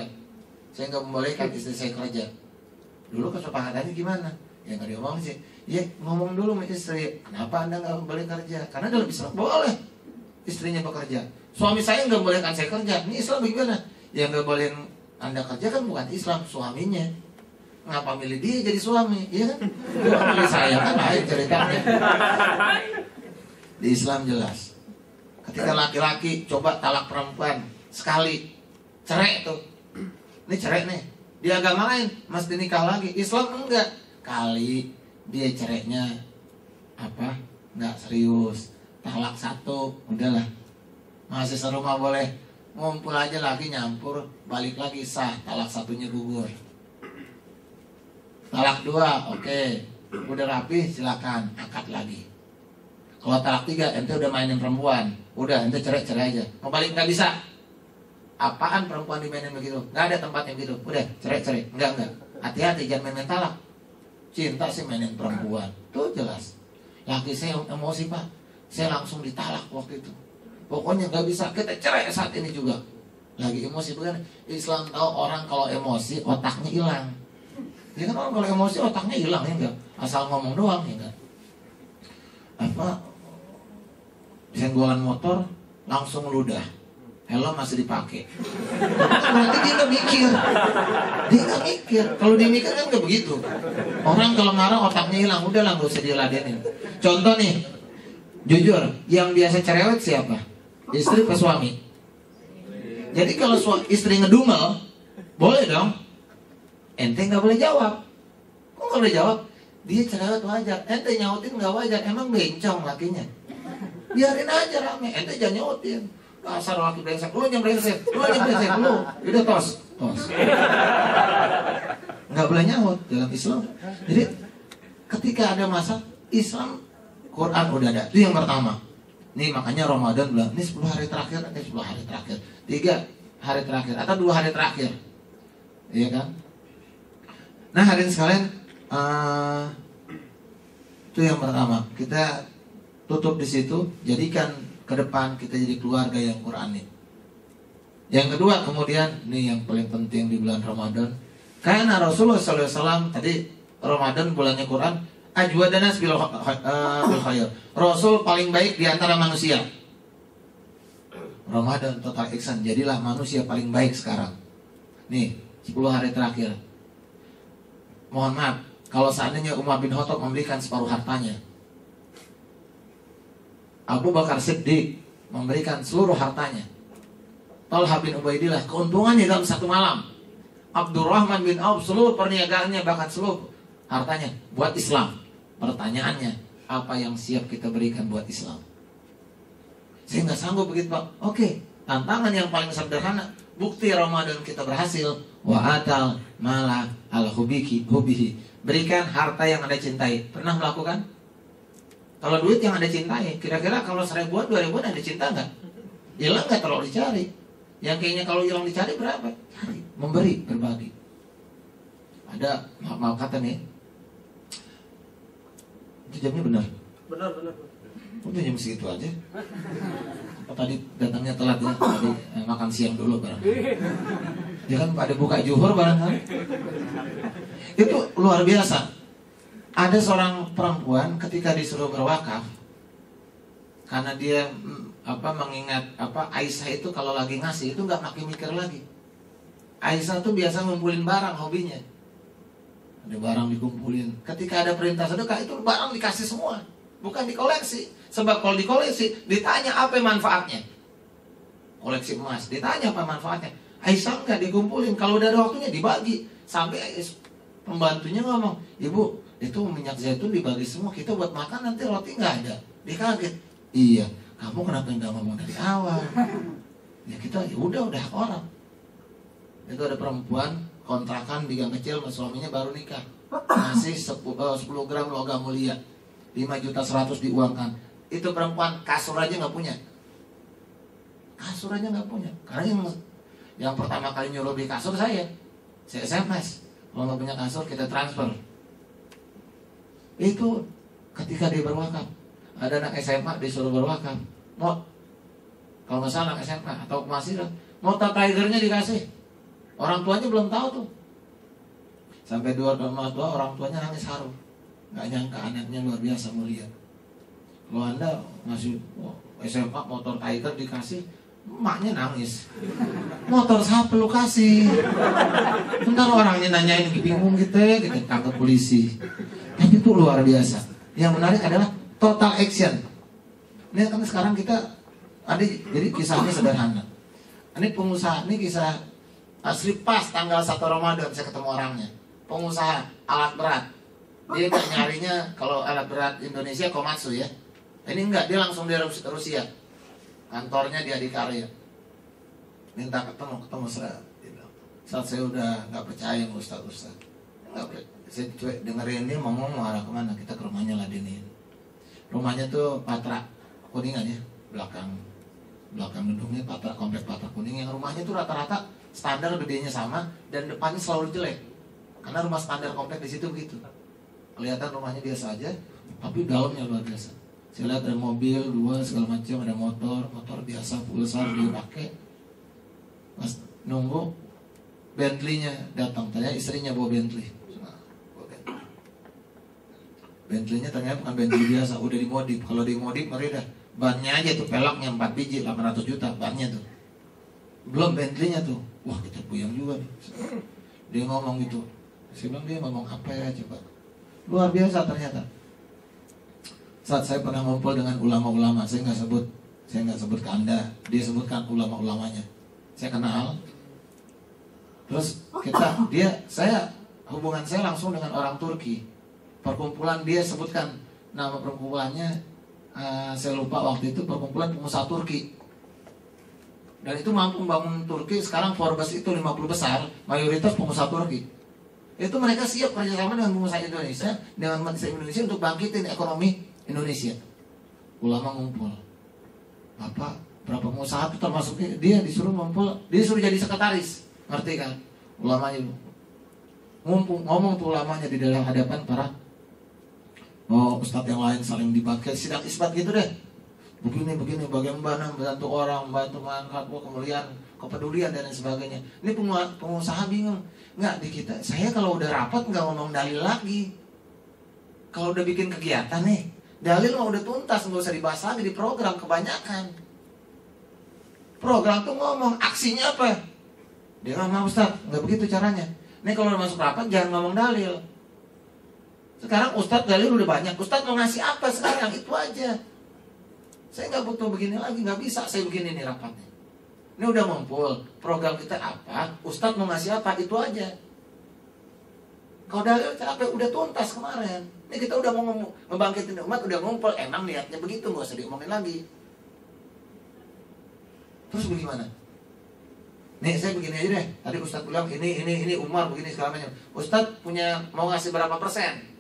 Saya nggak membolehkan istri saya kerja. Dulu kesepakatannya gimana? Ya nggak diomong sih. Ya ngomong dulu sama istri, kenapa Anda nggak boleh kerja? Karena dalam Islam boleh istrinya bekerja. Suami saya nggak bolehkan saya kerja. Ini Islam bagaimana? Ya nggak boleh Anda kerja kan bukan Islam, suaminya. Ngapa milih dia jadi suami? Iya kan? Dia milih saya kan lain ceritanya. Di Islam jelas. Ketika laki-laki coba talak perempuan sekali, cerai tuh. Ini cerai nih. Di agama lain mesti nikah lagi. Islam enggak. Kali dia cerainya apa? Enggak serius. Talak satu, udahlah. Masih serumah boleh. Ngumpul aja lagi, nyampur, balik lagi sah, talak satunya gugur. Talak 2, oke, udah rapi, silakan akad lagi. Kalau talak 3, ente udah mainin perempuan, udah ente cerai aja. Mau balik nggak bisa. Apaan perempuan dimainin begitu? Nggak ada tempatnya begitu. Udah cerai, enggak. Hati-hati jangan main talak. Cinta sih mainin perempuan, tuh jelas. Laki saya emosi pak, saya langsung ditalak waktu itu. Pokoknya nggak bisa, kita cerai saat ini juga. Lagi emosi bukan? Islam tahu orang kalau emosi otaknya hilang. Ya kan orang kalau emosi otaknya hilang ya enggak? Asal ngomong doang ya enggak? Apa? senggolan motor langsung ludah, helm masih dipakai. Berarti dia nggak mikir. Kalau dia mikir kan nggak begitu. Orang kalau marah otaknya hilang, udah lah nggak usah diladenin. Contoh nih, jujur, yang biasa cerewet siapa? Istri atau suami? Jadi kalau istri ngedumel, boleh dong. Ente nggak boleh jawab. Kok nggak boleh jawab? Dia cerewet wajar. Ente nyautin nggak wajar. Emang bencong lakinya. Biarin aja rame. Ente jangan nyautin. Dasar laki brengsek. Lu yang brengsek. Lu. Udah tos. Nggak boleh nyaut dalam Islam. Jadi ketika ada masa Islam, Quran udah ada. Itu yang pertama. Nih makanya Ramadan bilang, ini 10 hari terakhir, ini 10 hari terakhir, 3 hari terakhir, atau 2 hari terakhir. Iya kan? Nah hadirin sekalian, itu yang pertama. Kita tutup di situ, jadikan ke depan kita jadi keluarga yang Qurani. Yang kedua kemudian, ini yang paling penting di bulan Ramadan. Karena Rasulullah SAW tadi Ramadan bulannya Quran, ajwadanas bil khair. Rasul paling baik di antara manusia. Ramadan total ihsan, jadilah manusia paling baik sekarang. Nih, 10 hari terakhir. Mohon maaf, kalau seandainya Umar bin Khattab memberikan separuh hartanya, Abu Bakar Siddiq memberikan seluruh hartanya, Talha bin Ubaidillah keuntungannya dalam satu malam, Abdurrahman bin Auf seluruh perniagaannya, bahkan seluruh hartanya buat Islam. Pertanyaannya, apa yang siap kita berikan buat Islam? Saya nggak sanggup begitu Pak. Oke, tantangan yang paling sederhana. Bukti Ramadan kita berhasil. Wa atal mala al hubihi. Berikan harta yang Anda cintai. Pernah melakukan? Kalau duit yang Anda cintai, kira-kira kalau 1.000-an, 2.000-an Anda cinta nggak? Hilang nggak kalau dicari? Yang kayaknya kalau hilang dicari berapa? Cari, memberi, berbagi. Ada maaf kata nih. Itu jamnya benar. Benar. Udah jam segitu aja. Oh, tadi datangnya telat ya. Tadi makan siang dulu barang. Ya kan pada buka zuhur barangkali. Itu luar biasa. Ada seorang perempuan ketika disuruh berwakaf, karena dia mengingat Aisyah itu kalau lagi ngasih itu nggak makin mikir lagi. Aisyah tuh biasa ngumpulin barang, hobinya. Ada barang dikumpulin. Ketika ada perintah sedekah itu barang dikasih semua, bukan dikoleksi. Sebab kalau dikoleksi ditanya apa manfaatnya. Koleksi emas ditanya apa manfaatnya. Aisyah nggak dikumpulin. Kalau udah ada waktunya dibagi. Sampai pembantunya ngomong, ibu itu minyak zaitun dibagi semua, kita buat makan nanti roti nggak ada. Dia kaget. Iya, kamu kenapa nggak ngomong dari awal? Ya kita udah hak orang. Itu ada perempuan kontrakan di gang kecil, suaminya baru nikah, ngasih 10 gram logam mulia, 5.100.000 diuangkan. Itu perempuan kasur aja nggak punya. Karena yang pertama kali nyuruh beli kasur saya SMS. Kalau nggak punya kasur kita transfer. Itu ketika dia berwakaf, ada anak SMA disuruh berwakaf, kalau nggak salah anak SMA atau masih nota Tigernya dikasih. Orang tuanya belum tahu tuh. Sampai orang tuanya nangis haru. Nggak nyangka anaknya luar biasa mulia. Kalau Anda ngasih SMA motor Tiger dikasih, emaknya nangis. Motor siapa lu kasih? Bentar orangnya nanyain bingung gitu ya, kita tangkap polisi. Tapi itu luar biasa. Yang menarik adalah total action. Ini kan sekarang kita ada, jadi kisahnya sederhana. Ini pengusaha, ini kisah asli pas tanggal 1 Ramadan saya ketemu orangnya. Pengusaha alat berat. Dia nggak nyarinya kalau alat berat Indonesia Komatsu ya. Ini enggak, dia langsung dari Rusia. Kantornya di Adikarya. Minta ketemu saya. Saat saya udah nggak percaya sama Ustaz. Saya dengerin dia ngomong arah kemana, kita ke rumahnya ladenin. Rumahnya tuh Patra Kuningan ya, belakang gedungnya Patra, komplek Patra Kuning. Yang rumahnya tuh rata-rata standar gedenya sama dan depannya selalu jelek. Karena rumah standar komplek di situ begitu. Kelihatan rumahnya biasa aja, tapi dalamnya luar biasa. Saya lihat ada mobil, 2 segala macam, ada motor biasa pulsar dia pakai. Pas nunggu Bentley-nya datang, tanya istrinya bawa Bentley. Bentley-nya ternyata bukan Bentley biasa, udah dimodif. Kalau dimodif, mari dah Bannya aja tuh peloknya 4 biji 800 juta bannya tuh. Belum Bentley-nya tuh. Wah, kita puyeng juga nih. Dia ngomong gitu. Saya bilang dia ngomong apa ya coba. Luar biasa ternyata. Saat saya pernah ngumpul dengan ulama-ulama, saya nggak sebut ke Anda. Dia sebutkan ulama-ulamanya. Saya kenal. Terus hubungan saya langsung dengan orang Turki. Perkumpulan dia sebutkan nama perkumpulannya, saya lupa waktu itu, perkumpulan pengusaha Turki. Dan itu mampu membangun Turki. Sekarang Forbes itu 50 besar, mayoritas pengusaha Turki. Itu mereka siap kerjasama dengan pengusaha Indonesia, dengan manusia Indonesia untuk bangkitin ekonomi Indonesia. Ulama ngumpul. Berapa pengusaha itu termasuk dia disuruh ngumpul, dia disuruh jadi sekretaris. Ngerti kan? Ulamanya ngomong tuh ulamanya di dalam hadapan para ustadz yang lain, saling dipakai sidang isbat gitu deh. Begini bagaimana membantu orang, membantu mengangkat kemuliaan, kepedulian dan lain sebagainya. Ini pengusaha bingung. Nggak di kita. Saya kalau udah rapat nggak ngomong dalil lagi. Kalau udah bikin kegiatan nih, dalil mah udah tuntas, nggak usah dibahas lagi di program kebanyakan. Program tuh ngomong, aksinya apa? Dia ngomong, Ustadz, nggak begitu caranya. Nih kalau udah masuk rapat jangan ngomong dalil. Sekarang Ustadz dalil udah banyak. Ustadz mau ngasih apa sekarang? Itu aja. Saya nggak butuh begini lagi, nggak bisa saya begini nih rapatnya. Ini udah ngumpul, program kita apa? Ustadz mau ngasih apa? Itu aja. Kalau dalil apa? Udah tuntas kemarin. Ini kita udah mau ngebangkitin umat, udah ngumpul. Emang niatnya begitu, nggak usah diomongin lagi. Terus bagaimana? Nih saya begini aja deh. Tadi Ustadz bilang ini Umar begini segala macam. Ustadz mau ngasih berapa persen?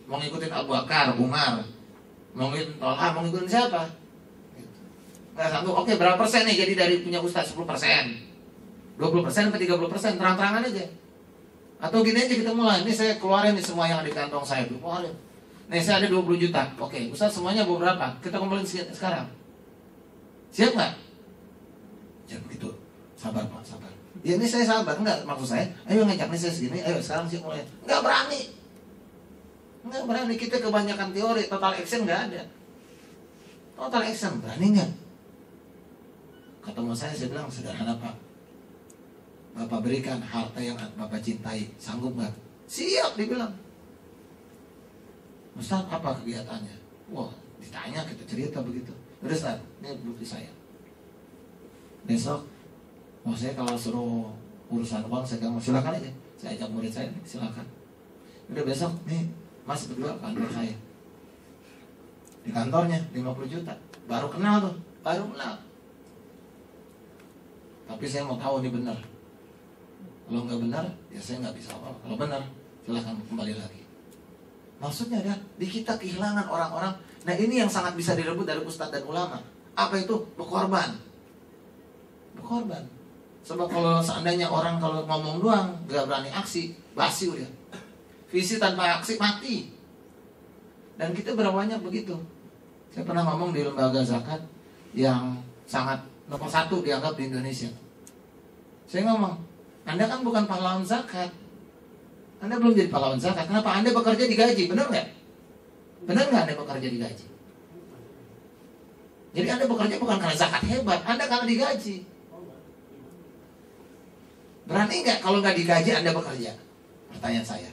Mau ngikutin Abu Bakar, Umar, mau ngikutin Tolha, mau ngikutin siapa? Nggak sanggup. Oke, berapa persen nih jadi dari punya Ustadz? 10%, 20%, atau 30%? Terang-terangan aja. Atau gini aja kita mulai. Ini saya keluarin nih semua yang ada di kantong saya. Keluarin. Nih saya ada 20 juta. Oke, Ustadz semuanya berapa? Kita kumpulin sekarang. Siap nggak? Jangan begitu. Sabar Pak, sabar. Ya ini saya sabar, enggak maksud saya. Ayo ngajak nih saya segini, ayo sekarang sih mulai. Enggak berani. Kita kebanyakan teori, total action enggak ada. Total action berani enggak? Ketemu saya bilang sederhana Pak. Bapak berikan harta yang Bapak cintai, sanggup enggak? Siap dibilang. Ustaz apa kegiatannya? Wah ditanya kita cerita begitu. Udah Ustaz, ini bukti saya. Besok saya kalau suruh urusan uang saya mau silakan aja. Saya ajak murid saya silakan. Udah besok nih Mas berdua kantor saya. Di kantornya 50 juta. Baru kenal tuh, baru kenal. Tapi saya mau tahu ini benar. Kalau nggak benar, ya saya nggak bisa apa-apa. Kalau benar, silakan kembali lagi. Maksudnya ada di kita kehilangan orang-orang. Nah ini yang sangat bisa direbut dari ustadz dan ulama. Apa itu? Berkorban. Sebab kalau seandainya orang kalau ngomong doang gak berani aksi, basi udah. Visi tanpa aksi mati. Dan kita berapa banyak begitu. Saya pernah ngomong di lembaga zakat yang sangat nomor 1 dianggap di Indonesia. Saya ngomong, Anda kan bukan pahlawan zakat. Anda belum jadi pahlawan zakat. Kenapa? Anda bekerja digaji, benar nggak? Benar nggak Anda bekerja digaji? Jadi Anda bekerja bukan karena zakat hebat, Anda karena digaji. Berani nggak kalau nggak digaji Anda bekerja? Pertanyaan saya.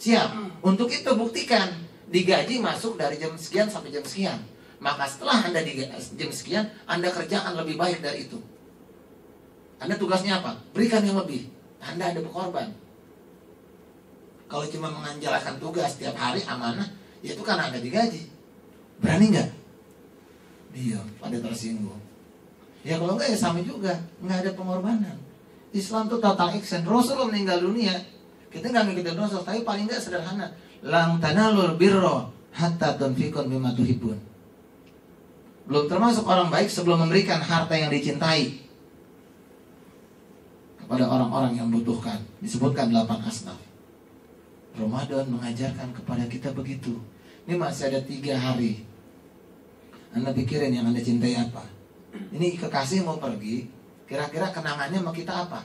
Siap. Untuk itu buktikan digaji masuk dari jam sekian sampai jam sekian. Maka setelah Anda di jam sekian, Anda kerjakan lebih baik dari itu. Anda tugasnya apa? Berikan yang lebih. Anda ada berkorban. Kalau cuma menganjalkan tugas tiap hari amanah, ya itu karena Anda digaji. Berani nggak? Diam, pada tersinggung. Ya kalau nggak ya sama juga, nggak ada pengorbanan. Islam itu total action. Rasul meninggal dunia, kita nggak ngikutin Rasul, tapi paling nggak sederhana. Lang tanalul birra hatta tunfiqun mimma tuhibbun. Belum termasuk orang baik sebelum memberikan harta yang dicintai kepada orang-orang yang membutuhkan. Disebutkan 8 asnaf. Ramadan mengajarkan kepada kita begitu. Ini masih ada 3 hari. Anda pikirin yang Anda cintai apa? Ini kekasih mau pergi, kira-kira kenangannya sama kita apa?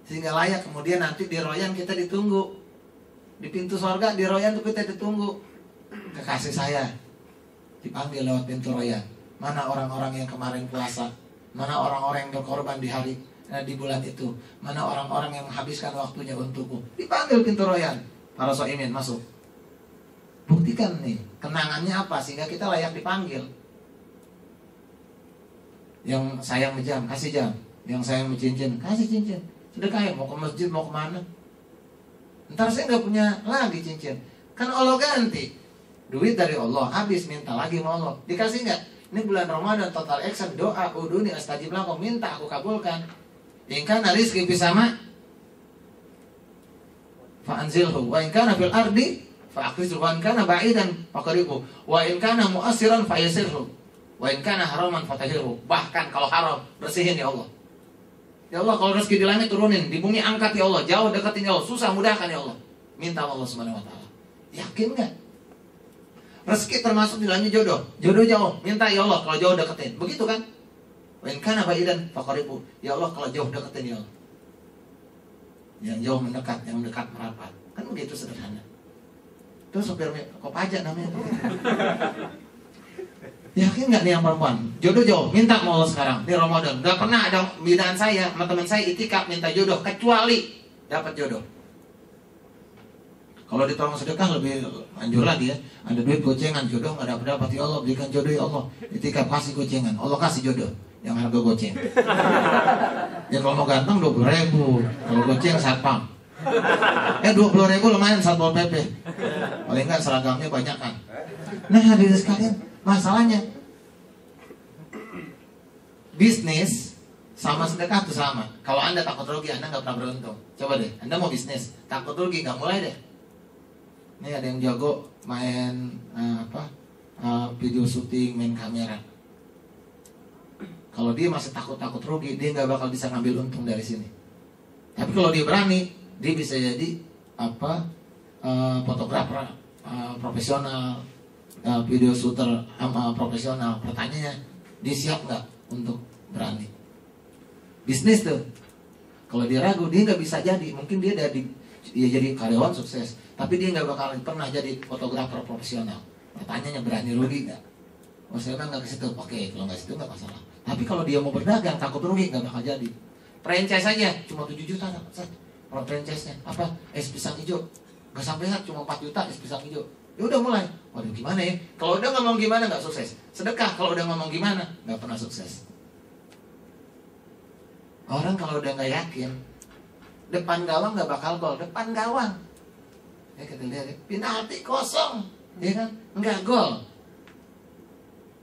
Sehingga layak kemudian nanti di royan kita ditunggu. Di pintu sorga di royan itu kita ditunggu. Kekasih saya, dipanggil lewat pintu royan. Mana orang-orang yang kemarin puasa? Mana orang-orang yang berkorban di bulan itu? Mana orang-orang yang menghabiskan waktunya untukku? Dipanggil pintu royan. Para shaimin masuk. Buktikan nih, kenangannya apa sehingga kita layak dipanggil. Yang sayang jam, kasih jam. Yang sayang cincin, kasih cincin. Sedekahin, mau ke masjid, mau kemana? Ntar saya nggak punya lagi cincin. Kan Allah ganti. Duit dari Allah, habis minta lagi sama Allah. Dikasih nggak? Ini bulan Ramadan, total action, doa, uduni, astajib lakum, minta aku kabulkan. Ingkana rizki fisama fa'anzilhu, wa ingkana fil ardi fa'akrizhu, wa ingkana ba'idan faqribu, wa ingkana mu'asiran fa'yasirhu, wa ingkana haraman fatahirhu. Bahkan kalau haram, bersihin ya Allah. Ya Allah, kalau rezeki di langit turunin, di bumi angkat ya Allah, jauh deketin ya Allah, susah mudahkan ya Allah. Minta Allah Subhanahu wa taala. Yakin enggak? Rezeki termasuk di langit jodoh. Jodoh jauh, minta ya Allah, kalau jauh deketin. Begitu kan? Wa in kana ba'idan faqribu. Ya Allah, kalau jauh deketin ya Allah. Yang jauh mendekat, yang dekat merapat. Kan begitu sederhana. Itu sopir kok pajak namanya. Yakin nggak nih yang perempuan? Jodoh jauh, minta sama Allah sekarang. Ini Ramadan, nggak pernah ada binaan saya sama teman saya itikaf minta jodoh kecuali dapat jodoh. Kalau ditolong sedekah lebih anjur lagi ya. Ada duit gocengan, jodoh nggak dapat ya Allah, berikan jodoh ya Allah. Itikaf kasih gocengan, Allah kasih jodoh yang harga goceng. Ya kalau mau ganteng 20.000, kalau goceng satpam. 20.000 lumayan satpol pp. Paling nggak seragamnya banyak kan. Nah hadirin sekalian, masalahnya bisnis sama sedekah itu sama. Kalau Anda takut rugi, Anda nggak pernah beruntung. Coba deh, Anda mau bisnis, takut rugi, nggak mulai deh. Ini ada yang jago main video syuting, main kamera. Kalau dia masih takut rugi, dia nggak bakal bisa ngambil untung dari sini. Tapi kalau dia berani, dia bisa jadi fotografer profesional, video shooter profesional. Pertanyaannya, dia siap nggak untuk berani? Bisnis tuh, kalau dia ragu, dia nggak bisa jadi. Mungkin dia jadi karyawan sukses, tapi dia nggak bakal pernah jadi fotografer profesional. Pertanyaannya, berani rugi nggak? Oh saya nggak ke situ. Oke, kalau nggak situ nggak masalah. Tapi kalau dia mau berdagang, takut rugi, nggak bakal jadi. Franchise aja cuma 7 juta dapat. Kalau franchise-nya apa? Es pisang hijau, nggak sampai cuma 4 juta es pisang hijau. Ya udah mulai. Waduh gimana ya? Kalau udah ngomong gimana nggak sukses. Sedekah kalau udah ngomong gimana nggak pernah sukses. Orang kalau udah nggak yakin, depan gawang nggak bakal gol. Depan gawang, ya kita lihat penalti kosong, ya kan? Nggak gol,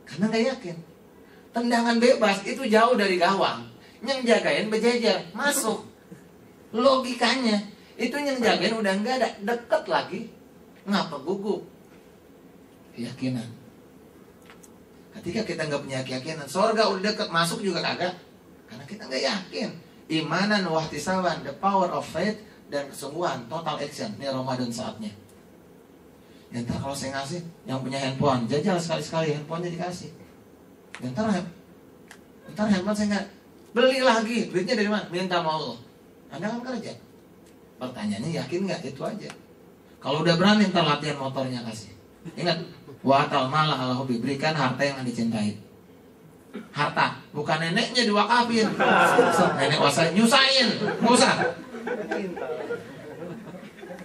karena nggak yakin. Tendangan bebas itu jauh dari gawang, yang jagain berjejer masuk. Logikanya itu yang jagain udah nggak ada, deket lagi. Ngapa gugup? Keyakinan. Ketika kita nggak punya keyakinan, surga udah deket, masuk juga kagak, karena kita nggak yakin. Imanan wahtisaban, the power of faith dan kesungguhan, total action. Ini Ramadan saatnya. Ya, ntar kalau saya ngasih, yang punya handphone, jajal sekali-sekali handphonenya dikasih. Ya, ntar handphone saya nggak beli lagi, duitnya dari mana? Minta sama Allah. Anda kan kerja. Pertanyaannya, yakin nggak? Itu aja. Kalau udah berani, ntar latihan motornya kasih. Ingat, wa'atal mala ala hobi, berikan harta yang dicintai. Harta, bukan neneknya diwakafin. Nenek wasai nyusahin, nggak usah.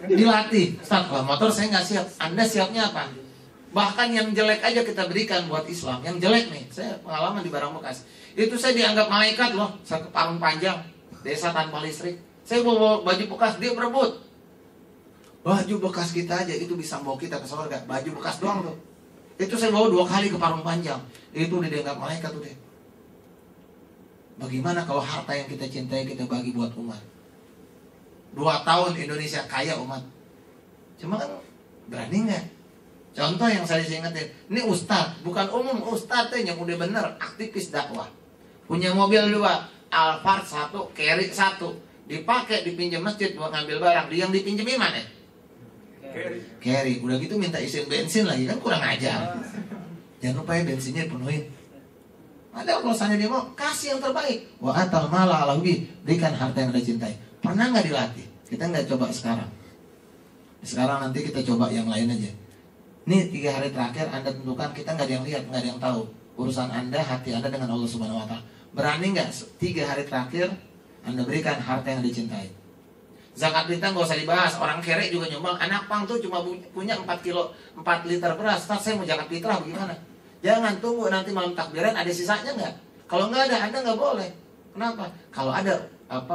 Dilatih. Ustaz, kalau motor saya nggak siap. Anda siapnya apa? Bahkan yang jelek aja kita berikan buat Islam. Yang jelek nih, saya pengalaman di barang bekas. Itu saya dianggap malaikat loh. Saya ke Parung Panjang, desa tanpa listrik. Saya bawa baju bekas, dia berebut. Baju bekas kita aja itu bisa bawa kita ke surga. Baju bekas doang tuh. Itu saya bawa 2 kali ke Parung Panjang. Itu udah dianggap malaikat tuh deh. Bagaimana kalau harta yang kita cintai kita bagi buat umat? 2 tahun Indonesia kaya umat. Cuma kan berani nggak? Contoh yang saya ingetin, ini ustadz, bukan umum, ustadz yang udah bener, aktivis dakwah. Punya mobil 2, Alphard 1, Carry 1. Dipakai, dipinjam masjid buat ngambil barang. Yang dipinjemin mana? Carry. Udah gitu minta isiin bensin lagi, kan kurang ajar. Jangan lupa ya bensinnya dipenuhin. Ada urusannya dia mau, kasih yang terbaik. Wa atal mala ala hubi, berikan harta yang dicintai. Pernah nggak dilatih? Kita nggak coba sekarang. Sekarang nanti kita coba yang lain aja. Ini 3 hari terakhir Anda tentukan, kita nggak ada yang lihat, nggak ada yang tahu. Urusan Anda, hati Anda dengan Allah Subhanahu Wa Taala. Berani nggak 3 hari terakhir Anda berikan harta yang dicintai? Zakat fitrah nggak usah dibahas. Orang kere juga nyumbang. Anak pang tuh cuma punya 4 liter beras. Ustaz, saya mau zakat fitrah bagaimana? Jangan tunggu nanti malam takbiran ada sisanya nggak? Kalau nggak ada, Anda nggak boleh. Kenapa? Kalau ada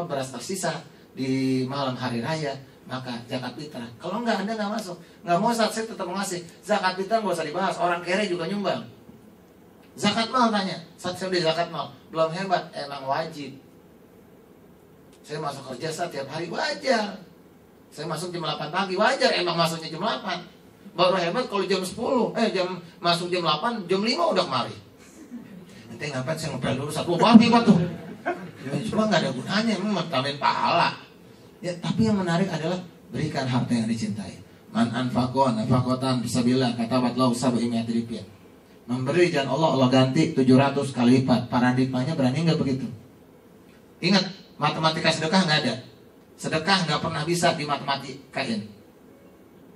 beras tersisa di malam hari raya, maka zakat fitrah. Kalau nggak, Anda nggak masuk. Nggak mau, Ustaz, saya tetap mau ngasih. Zakat fitrah nggak usah dibahas. Orang kere juga nyumbang. Zakat mal tanya, saat saya udah zakat mal, belum hebat, emang wajib. Saya masuk kerja setiap hari, wajar. Saya masuk jam 8 pagi, wajar, emang masuknya jam 8. Baru hebat kalau jam 10, masuk jam 8, jam 5 udah kemari. Nanti ngapain saya ngepel dulu satu babi tuh. Ya, cuma nggak ada gunanya, memang tambahin pahala. Ya, tapi yang menarik adalah berikan harta yang dicintai. Man anfaqo nafaqatan fisabilillah katabat lahu sab'i mi'ati rupiah. Memberi jalan Allah, Allah ganti 700 kali lipat. Paradigmanya berani nggak begitu? Ingat, matematika sedekah nggak ada. Sedekah nggak pernah bisa dimatematikakain.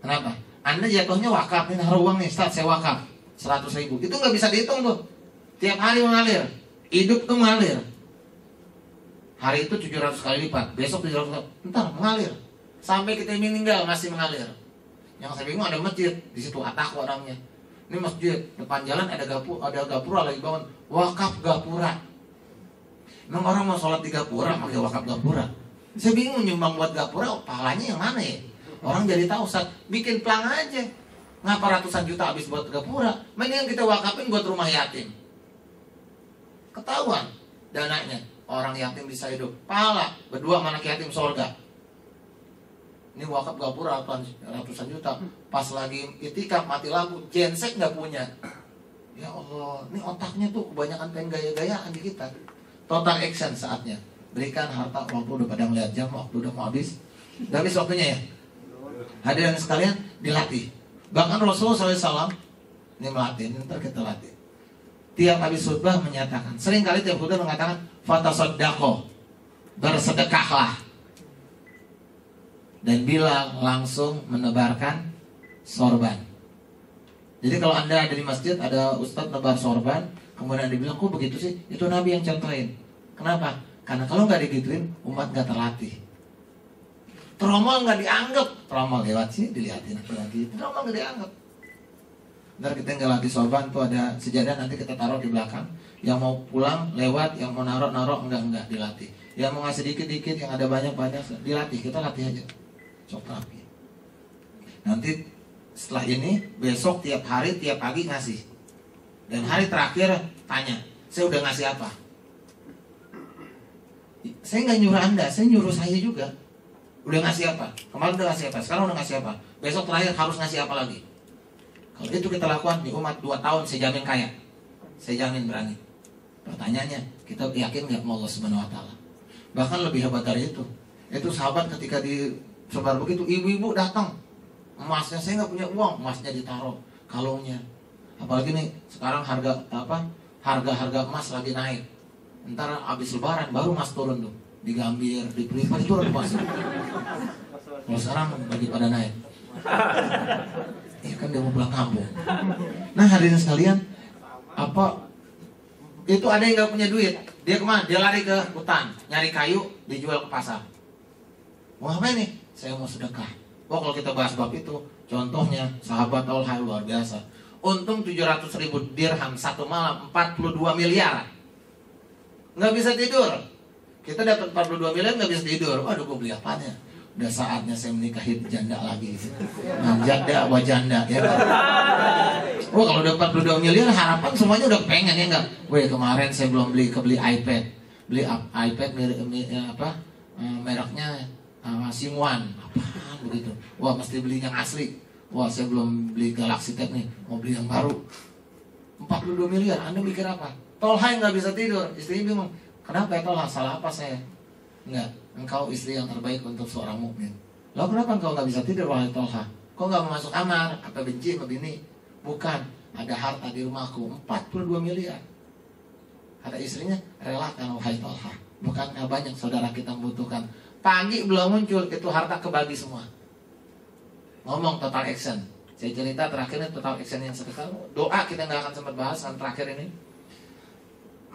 Kenapa? Anda jatuhnya wakaf, ini naruh uang nih, Ustaz, saya wakaf 100.000. Itu nggak bisa dihitung tuh. Tiap hari mengalir. Hidup tuh mengalir. Hari itu 700 kali lipat, besok 700 kali. Entar mengalir. Sampai kita meninggal masih mengalir. Yang saya bingung, ada masjid di situ, Ataqwa namanya. Ini masjid, depan jalan ada gapura lagi bangun, wakaf gapura. Memang orang mau sholat di gapura pakai wakaf gapura. Saya bingung, nyumbang buat gapura, pahalanya yang mana ya? Orang jadi tahu, Ustaz, bikin pelang aja. Ngapa ratusan juta habis buat gapura? Mendingan kita wakafin buat rumah yatim. Ketahuan dananya, orang yatim bisa hidup. Pahala, berdua sama anak yatim surga. Ini wakaf gapura ratusan juta. Pas lagi itikaf mati lampu, genset nggak punya. Ya Allah, ini otaknya tuh kebanyakan pengen gaya-gayaan di kita. Total action saatnya. Berikan harta, waktu udah pada ngeliat jam, waktu udah mau habis. Udah habis waktunya ya. Hadirin sekalian, dilatih. Bahkan Rasulullah SAW ini melatih, ini ntar kita latih. Tiap habis khutbah menyatakan, sering kali tiap khutbah mengatakan, fatasaddaqo, bersedekahlah. Dan Bilal langsung menebarkan sorban. Jadi kalau Anda ada di masjid, ada ustadz nebar sorban, kemudian dibilang, kok begitu sih? Itu Nabi yang contohin. Kenapa? Karena kalau nggak digituin, umat nggak terlatih. Tromol nggak dianggap. Tromol lewat sih, dilihatin lagi. Tromol nggak dianggap. Ntar kita nggak latih sorban, tuh ada sejadah, nanti kita taruh di belakang. Yang mau pulang lewat, yang mau naruh enggak dilatih. Yang mau ngasih dikit-dikit, yang ada banyak dilatih. Kita latih aja. Sok rapi. Nanti setelah ini, besok tiap hari, tiap pagi ngasih. Dan hari terakhir tanya, saya udah ngasih apa? Saya nggak nyuruh Anda, saya nyuruh saya juga. Udah ngasih apa? Kemarin udah ngasih apa? Sekarang udah ngasih apa? Besok terakhir harus ngasih apa lagi? Kalau itu kita lakukan di umat 2 tahun, saya jamin kaya. Saya jamin berani. Pertanyaannya, kita yakin nggak sama Allah Subhanahu Wa Taala? Bahkan lebih hebat dari itu. Itu sahabat ketika disebar begitu, ibu-ibu datang. Emasnya saya nggak punya uang, emasnya ditaruh, kalungnya. Apalagi nih sekarang harga emas lagi naik. Ntar habis lebaran baru emas turun tuh. Di Gambir, di Privat itu turun emas. Kalau sekarang lagi pada naik. Ya kan dia mau pulang kampung. Nah hadirin sekalian, itu ada yang nggak punya duit, dia kemana? Dia lari ke hutan, nyari kayu, dijual ke pasar. Mau apa nih? Saya mau sedekah. Wah kalau kita bahas bab itu, contohnya sahabat Talha luar biasa. Untung 700.000 dirham satu malam, 42 miliar. Nggak bisa tidur. Kita dapat 42 miliar nggak bisa tidur. Waduh, gue beli apanya? Udah saatnya saya menikahi janda lagi. Nah, janda, wajanda ya kan? Wah kalau udah 42 miliar harapan semuanya udah pengen ya enggak? Weh kemarin saya belum beli iPad. Beli iPad mereknya Singwan. Apaan begitu? Wah mesti beli yang asli. Wah saya belum beli Galaxy Tab nih, mau beli yang baru. 42 miliar, Anda mikir apa? Tolha yang nggak bisa tidur, istrinya bingung. Kenapa ya Tolha? Salah apa saya? Enggak, engkau istri yang terbaik untuk seorang mukmin. Lalu kenapa engkau nggak bisa tidur wahai Tolha? Kau nggak mau masuk kamar? Apa benci sama bini? Bukan, ada harta di rumahku 42 miliar. Kata istrinya, relakan wahai Tolha. Bukankah banyak saudara kita membutuhkan? Pagi belum muncul, itu harta kebagi semua. Ngomong total action. Saya cerita terakhirnya total action yang sedekah. Doa kita nggak akan sempat bahas kan terakhir ini.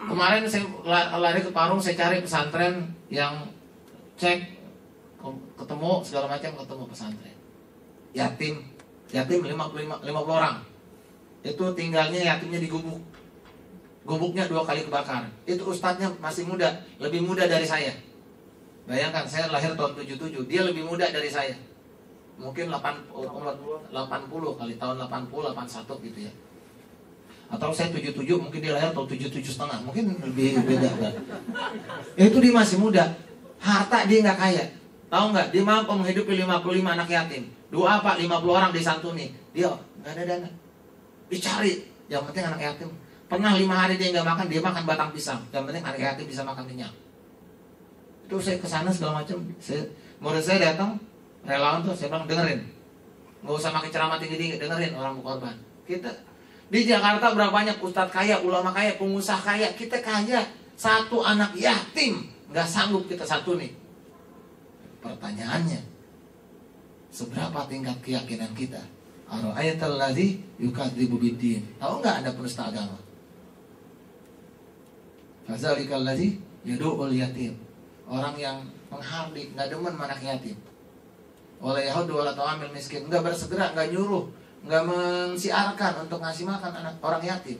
Kemarin saya lari ke Parung, saya cari pesantren yang cek ketemu segala macam, ketemu pesantren yatim 50 orang. Itu tinggalnya yatimnya di gubuk. Gubuknya 2 kali kebakar. Itu ustadznya masih muda, lebih muda dari saya. Bayangkan saya lahir tahun 77, dia lebih muda dari saya. Mungkin 80 kali, tahun 80 81 gitu ya. Atau saya 77, mungkin dia lahir tahun 77,5, mungkin lebih beda kan. Itu dia masih muda. Harta dia nggak kaya. Tahu nggak? Dia mampu menghidupi 55 anak yatim. Doa Pak, 50 orang disantuni. Dia nggak ada dana. Dicari, yang penting anak yatim. Pernah 5 hari dia nggak makan, dia makan batang pisang. Yang penting anak yatim bisa makan kenyang. Itu saya kesana segala macam. Murid saya datang, relawan tuh, saya bilang dengerin. Nggak usah pakai ceramah tinggi-tinggi, dengerin orang berkorban. Kita di Jakarta berapa banyak ustadz kaya, ulama kaya, pengusaha kaya. Kita kaya, 1 anak yatim nggak sanggup kita satu nih. Pertanyaannya, seberapa tingkat keyakinan kita? Ara'aital ladzi yukadzibu biddin. Tahu nggak Anda penista agama? Fazalikal ladzi yad'ul yatim. Orang yang menghardik, nggak demen anak yatim. Wala yahudu wala ta'amil miskin, nggak bersegera, nggak nyuruh, nggak mensiarkan untuk ngasih makan anak orang yatim.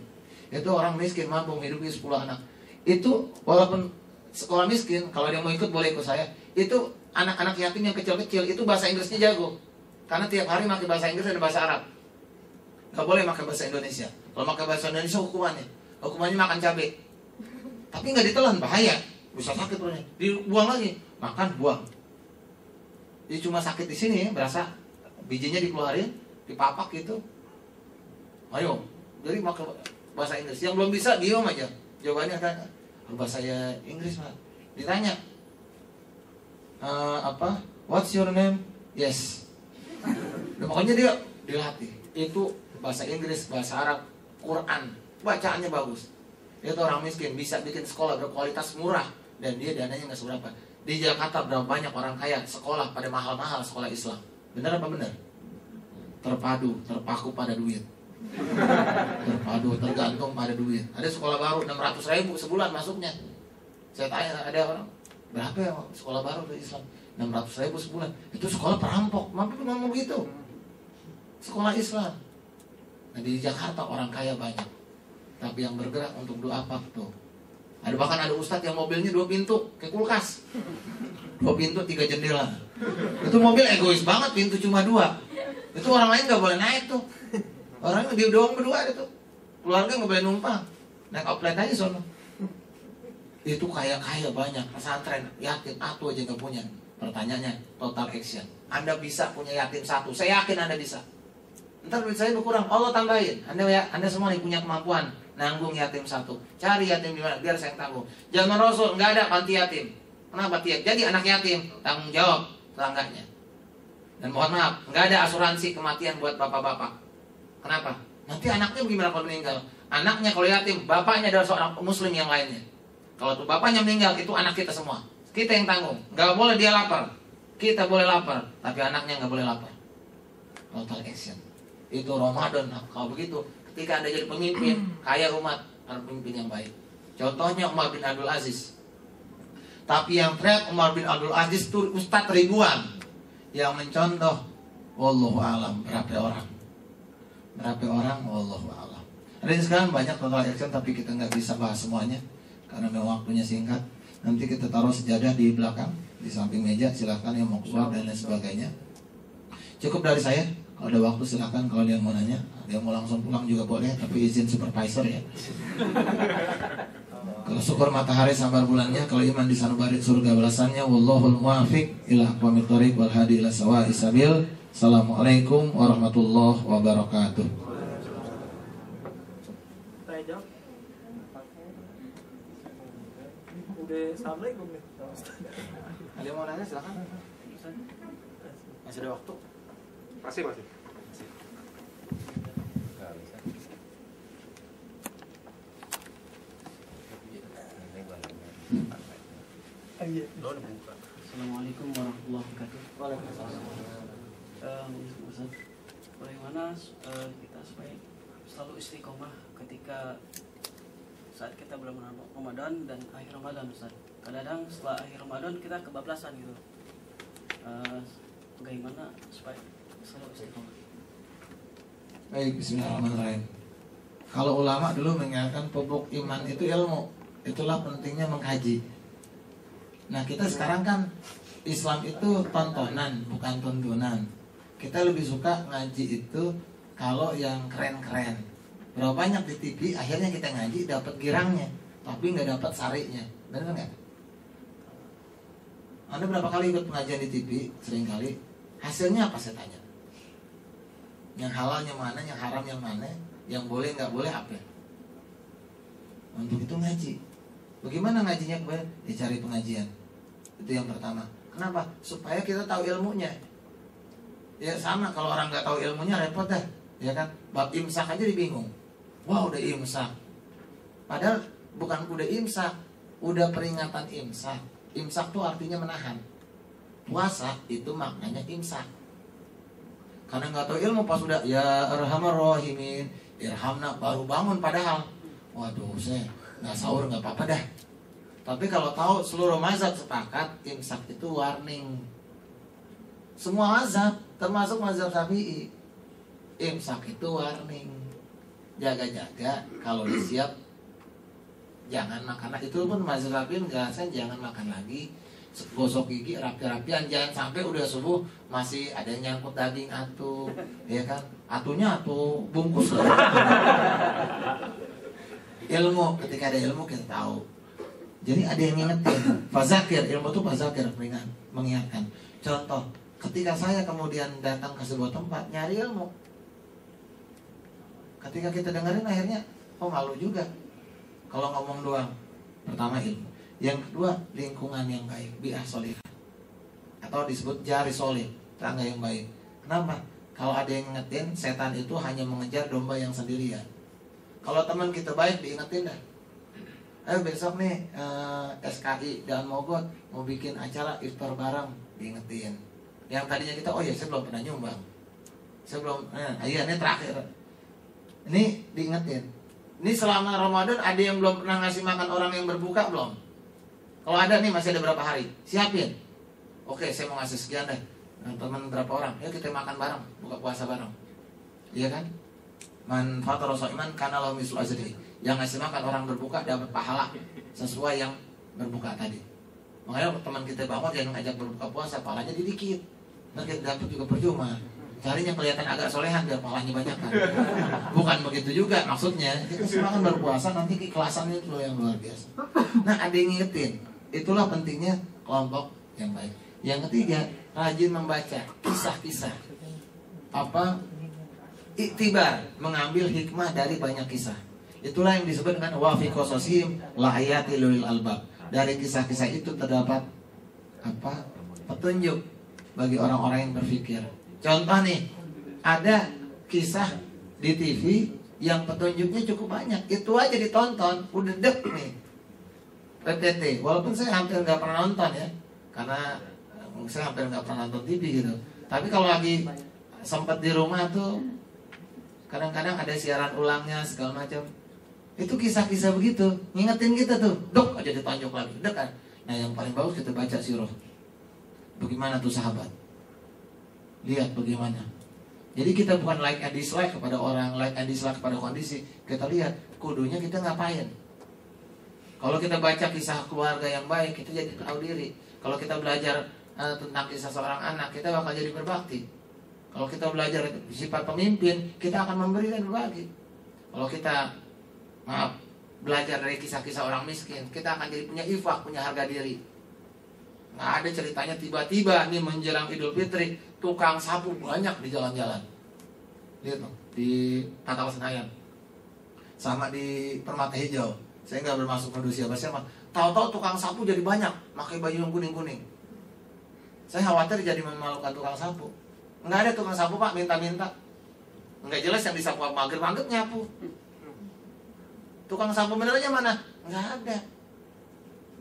Itu orang miskin mampu menghidupi 10 anak. Itu walaupun sekolah miskin, kalau dia mau ikut boleh ikut saya. Itu anak-anak yatim yang kecil-kecil itu bahasa Inggrisnya jago. Karena tiap hari pakai bahasa Inggris dan bahasa Arab. Nggak boleh pakai bahasa Indonesia. Kalau pakai bahasa Indonesia hukumannya makan cabai. Tapi nggak ditelan, bahaya. Bisa sakit perutnya. Dibuang lagi, makan buang. Jadi cuma sakit di sini ya, berasa bijinya dikeluarin, dipapak gitu. Ayo, jadi pakai bahasa Inggris. Yang belum bisa diam aja. Jawabannya ada bahasa Inggris Pak. Ditanya, apa? What's your name? Yes. Nah, makanya dia dilatih. Itu bahasa Inggris, bahasa Arab, Quran, bacaannya bagus. Dia tuh orang miskin, bisa bikin sekolah berkualitas murah dan dia dananya nggak seberapa. Di Jakarta berapa banyak orang kaya sekolah pada mahal-mahal sekolah Islam. Benar apa benar? Terpaku pada duit. Tergantung pada duit. Ada sekolah baru 600.000 sebulan masuknya. Saya tanya ada orang, berapa ya sekolah baru di Islam? 600.000 sebulan. Itu sekolah perampok. Mampu ngomong gitu. Sekolah Islam. Nah di Jakarta orang kaya banyak. Tapi yang bergerak untuk doa apa tuh? Bahkan ada ustadz yang mobilnya 2 pintu, kayak kulkas. 2 pintu 3 jendela. Itu mobil egois banget, pintu cuma 2. Itu orang lain nggak boleh naik tuh. Orangnya dia doang berdua itu. Keluarga nggak boleh numpang. Naik oplet aja sono. Itu kaya-kaya banyak. Pesantren yatim atu aja nggak punya. Pertanyaannya total action. Anda bisa punya yatim 1. Saya yakin Anda bisa. Ntar duit saya berkurang, Allah tambahin. Anda semua nih punya kemampuan nanggung yatim 1. Cari yatim di mana? Biar saya yang tanggung. Zaman Rasul nggak ada panti yatim. Kenapa tiap? Jadi anak yatim tanggung jawab tetangganya. Dan mohon maaf, nggak ada asuransi kematian buat bapak-bapak. Kenapa? Nanti anaknya bagaimana kalau meninggal? Anaknya kalau yatim, bapaknya adalah seorang muslim yang lainnya. Kalau tuh bapaknya meninggal, itu anak kita semua. Kita yang tanggung. Nggak boleh dia lapar. Kita boleh lapar, tapi anaknya nggak boleh lapar. Total action. Itu Ramadan. Nah, kalau begitu, ketika Anda jadi pemimpin, kaya umat, harus pemimpin yang baik. Contohnya Umar bin Abdul Aziz. Tapi yang teriak Umar bin Abdul Aziz itu ustadz ribuan. Yang mencontoh, wallahu alam, berapa orang? Wallahu alam. Ada sekarang banyak total action, tapi kita nggak bisa bahas semuanya karena memang waktunya singkat. Nanti kita taruh sejadah di belakang, di samping meja. Silahkan yang mau keluar dan lain sebagainya. Cukup dari saya. Kalau ada waktu silahkan, kalau dia mau nanya. Dia mau langsung pulang juga boleh, tapi izin supervisor ya. Kalau syukur matahari sambar bulannya, kalau iman di sanubari surga balasannya. Wallahul muwaffiq ila aqwamit thoriq wal hadi ila sawa'is sabil. Assalamualaikum warahmatullahi wabarakatuh. Saya jawab. Udah assalamualaikum nih. Ada yang mau nanya silahkan. Masih ada waktu. Masih. Assalamualaikum warahmatullahi wabarakatuh. Waalaikumsalam. Ustaz, bagaimana bagaimana kita supaya selalu istiqomah ketika saat kita bulan Ramadan dan akhir Ramadan, Ustaz. Kadang-kadang setelah akhir Ramadan kita kebablasan gitu. Bagaimana supaya selalu istiqomah? Baik, bismillahirrahmanirrahim. Kalau ulama dulu mengingatkan pupuk iman itu ilmu. Itulah pentingnya mengkaji. Nah, kita sekarang kan Islam itu tontonan, bukan tuntunan. Kita lebih suka ngaji itu kalau yang keren-keren. Berapa banyak di TV, akhirnya kita ngaji dapat girangnya, tapi nggak dapat sarinya. Benar nggak? Anda berapa kali ikut pengajian di TV? Sering kali. Hasilnya apa saya tanya? Yang halal yang mana, yang haram yang mana, yang boleh nggak boleh apa? Untuk itu ngaji. Bagaimana ngajinya? Ya cari pengajian. Itu yang pertama. Kenapa? Supaya kita tahu ilmunya. Ya sama, kalau orang nggak tahu ilmunya repot dah, ya kan? Bab imsak aja dibingung. Wah, udah imsak. Padahal bukan udah imsak, udah peringatan imsak. Imsak tuh artinya menahan. Puasa itu maknanya imsak. Karena nggak tahu ilmu, pas udah ya arhamar rahimin, irhamna, baru bangun padahal. Waduh, saya nggak sahur nggak apa-apa dah. Tapi kalau tahu seluruh mazhab sepakat imsak itu warning. Semua mazhab, termasuk mazhab Syafi'i, imsak itu warning. Jaga-jaga, kalau udah siap jangan makan. Itu pun mazhab Syafi'i menjelaskan jangan makan lagi. Gosok gigi rapi-rapian, jangan sampai udah subuh masih ada yang nyangkut daging atuh, ya kan? Atuhnya atuh bungkus lah. Ilmu, ketika ada ilmu kita tahu. Jadi ada yang ngingetin. Fazakir, ilmu itu fazakir, mengingatkan. Contoh, ketika saya kemudian datang ke sebuah tempat nyari ilmu, ketika kita dengerin akhirnya malu juga kalau ngomong doang. Pertama ilmu, yang kedua lingkungan yang baik, bi'ah solih, atau disebut jari solih, tangga yang baik. Kenapa? Kalau ada yang ngingetin, setan itu hanya mengejar domba yang sendirian. Kalau teman kita baik, diingetin dah. Ayo besok nih SKI dan Mogot mau bikin acara iftar bareng, diingetin. Yang tadinya kita, oh ya saya belum pernah nyumbang, saya belum, iya ini terakhir, ini diingetin. Ini selama Ramadan ada yang belum pernah ngasih makan orang yang berbuka belum? Kalau ada nih, masih ada berapa hari, siapin. Oke, saya mau ngasih sekian deh. Nah, teman berapa orang, ya kita makan bareng, buka puasa bareng, iya kan? Man fatara sha'iman kana lahu mislu ajrihi. Yang ngasih makan orang berbuka dapat pahala sesuai yang berbuka tadi. Makanya teman kita bangun jangan ngajak berbuka puasa, pahalanya dikit. Nanti dapat juga percuma. Carinya kelihatan agak solehan biar pahalanya banyak kan. Bukan begitu juga maksudnya. Kita semangat berpuasa nanti keikhlasannya itu yang luar biasa. Nah, ada yang ngingetin. Itulah pentingnya kelompok yang baik. Yang ketiga, rajin membaca kisah-kisah. Iktibar, mengambil hikmah dari banyak kisah. Itulah yang disebut dengan wa fi qasasihim la ayatil lil albab. Dari kisah-kisah itu terdapat petunjuk bagi orang-orang yang berpikir. Contoh nih, ada kisah di TV yang petunjuknya cukup banyak. Itu aja ditonton, udah dek nih. PTT, walaupun saya hampir nggak pernah nonton ya, karena saya hampir nggak pernah nonton TV gitu. Tapi kalau lagi sempat di rumah tuh, kadang-kadang ada siaran ulangnya segala macam. Itu kisah-kisah begitu, ngingetin kita tuh, dok aja ditonjok lagi, dek kan. Nah yang paling bagus kita baca sirah. Bagaimana tuh sahabat? Lihat bagaimana. Jadi kita bukan like and dislike kepada orang, like and dislike kepada kondisi. Kita lihat kudunya kita ngapain. Kalau kita baca kisah keluarga yang baik, kita jadi tahu diri. Kalau kita belajar tentang kisah seorang anak, kita bakal jadi berbakti. Kalau kita belajar sifat pemimpin, kita akan memberi dan berbagi. Kalau kita belajar dari kisah-kisah orang miskin, kita akan jadi punya ifah, punya harga diri. Nggak ada ceritanya tiba-tiba nih menjelang Idul Fitri, tukang sapu banyak di jalan-jalan. Lihat dong, di Tatal Senayan, sama di Permata Hijau. Saya nggak bermaksud menuduh siapa-siapa. Tahu-tahu tukang sapu jadi banyak, pakai baju yang kuning-kuning. Saya khawatir jadi memalukan tukang sapu. Nggak ada tukang sapu pak, minta-minta. Nggak jelas yang disapu maghrib-maghrib nyapu. Tukang sapu benernya mana? Nggak ada.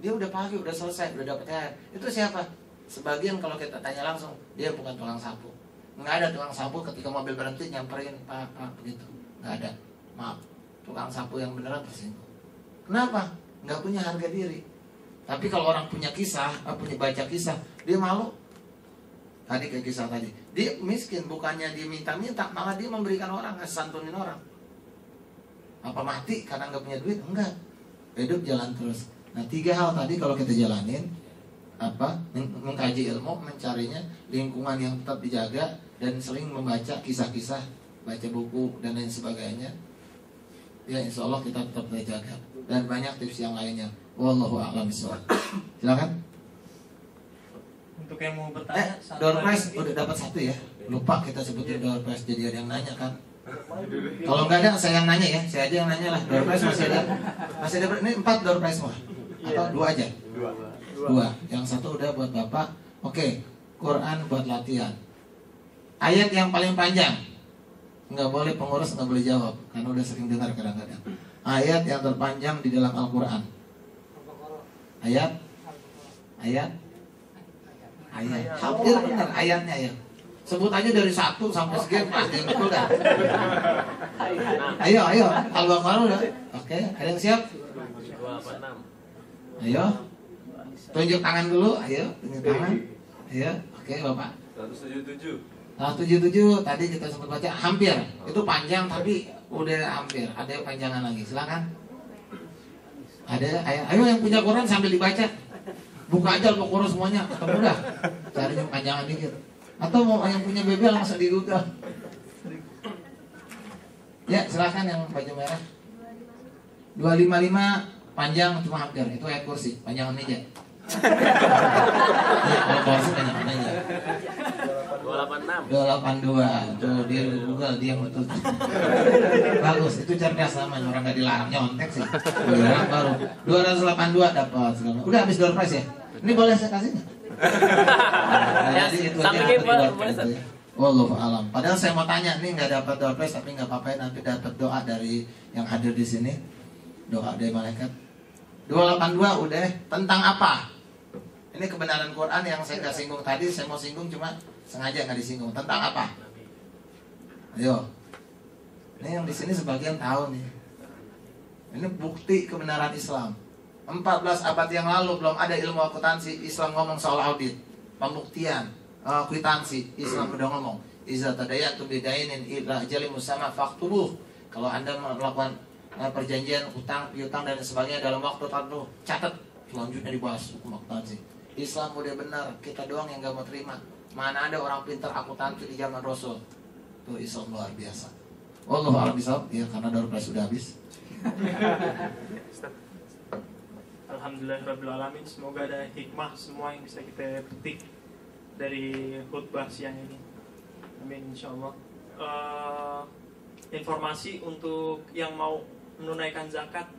Dia udah pagi, udah selesai, udah dapet THR. Itu siapa? Sebagian kalau kita tanya langsung, dia bukan tukang sapu. Nggak ada tukang sapu ketika mobil berhenti nyamperin pak begitu. Nggak ada. Maaf, tukang sapu yang beneran tersinggung. Kenapa? Nggak punya harga diri. Tapi kalau orang punya kisah, punya baca kisah, dia malu. Tadi kayak kisah tadi, dia miskin, bukannya dia minta-minta, malah dia memberikan orang, santunin orang. Apa mati karena nggak punya duit? Enggak, hidup jalan terus. Nah 3 hal tadi kalau kita jalanin, mengkaji ilmu, mencarinya, lingkungan yang tetap dijaga, dan sering membaca kisah-kisah, baca buku dan lain sebagainya, ya insya Allah kita tetap terjaga. Dan banyak tips yang lainnya. Wallahu a'lam bishawab. Silakan. Untuk yang mau bertanya, Door prize udah dapat 1 ya. Lupa kita sebutin door prize, jadi ada yang nanya kan. Kalau nggak ada saya yang nanya ya, saya aja yang nanya lah. Door prize masih ada. Ini 4 door prize semua. Atau 2 aja? 2. Yang 1 udah buat Bapak. Oke, Quran buat latihan. Ayat yang paling panjang. Nggak boleh pengurus, nggak boleh jawab karena udah sering dengar kadang-kadang. Ayat yang terpanjang di dalam Al-Quran. Ayat. Hampir benar ayatnya ya. Sebut aja dari 1 sampai sekian pasti betul dah. Ayo. Al-Baqarah udah. Oke, ada yang siap? 286. Ayo. Tunjuk tangan dulu, ayo. Tunjuk tangan. Ayo. Oke, Bapak. 177 tadi kita sempat baca hampir. Itu panjang tapi udah hampir. Ada panjangan lagi. Silakan. Ada ayo yang punya Quran sambil dibaca. Buka aja Al-Baqarah semuanya, ketemu dah. Cari yang panjangan dikit. Atau mau yang punya bebel langsung di Google. Ya, silakan yang baju merah. 255 panjang cuma hampir. Itu ayat kursi, panjangan aja. Ya, kalau kursi panjangan aja. 282. Tuh dia di Google, dia betul. Bagus, itu cerdas namanya, orang nggak dilarang nyontek sih. Dilarang baru. 282 dapat. Udah habis door prize ya? Ini boleh saya kasih nggak? Jadi itu aja. Wallahu alam. Padahal saya mau tanya, nih nggak dapat door prize tapi nggak apa-apa, nanti dapat doa dari yang hadir di sini. Doa dari malaikat. 282 udah. Tentang apa? Ini kebenaran Quran yang saya nggak singgung tadi, saya mau singgung cuma sengaja nggak disinggung. Tentang apa? Ayo. Ini yang di sini sebagian tahu nih. Ini bukti kebenaran Islam. 14 abad yang lalu belum ada ilmu akuntansi, Islam ngomong soal audit, pembuktian, kwitansi. Islam udah ngomong, iza tadayantum bidainin ila ajalin musamma faktubuh. Kalau Anda melakukan perjanjian utang, piutang dan sebagainya dalam waktu tertentu, catat. Selanjutnya dibahas hukum akuntansi. Islam udah benar, kita doang yang gak mau terima. Mana ada orang pintar akuntansi di zaman Rasul. Tuh Islam luar biasa. Wallahu a'lam bishawab. Ya karena door prize sudah habis. Alhamdulillahirrahmanirrahim. Semoga ada hikmah semua yang bisa kita petik dari khutbah siang ini. Amin insyaallah. Informasi untuk yang mau menunaikan zakat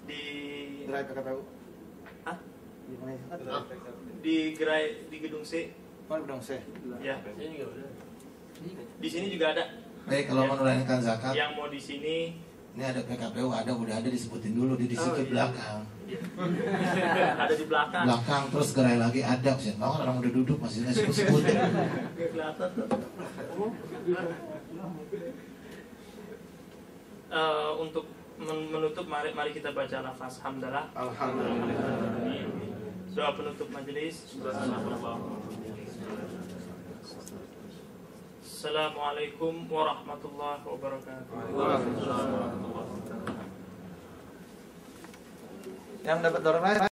di di gerai di gedung C. Gedung C. Ya. Di sini juga ada. Baik, kalau menunaikan zakat. Yang mau di sini ini ada PKPU, udah ada disebutin dulu di situ belakang. Ada di belakang. Belakang terus gerai lagi ada, sih. Orang udah duduk masih nggak sebut. Kelihatan tuh. Untuk menutup mari kita baca lafaz hamdalah. Alhamdulillah. Doa penutup majelis. Assalamualaikum warahmatullahi wabarakatuh. Yang dapat door prize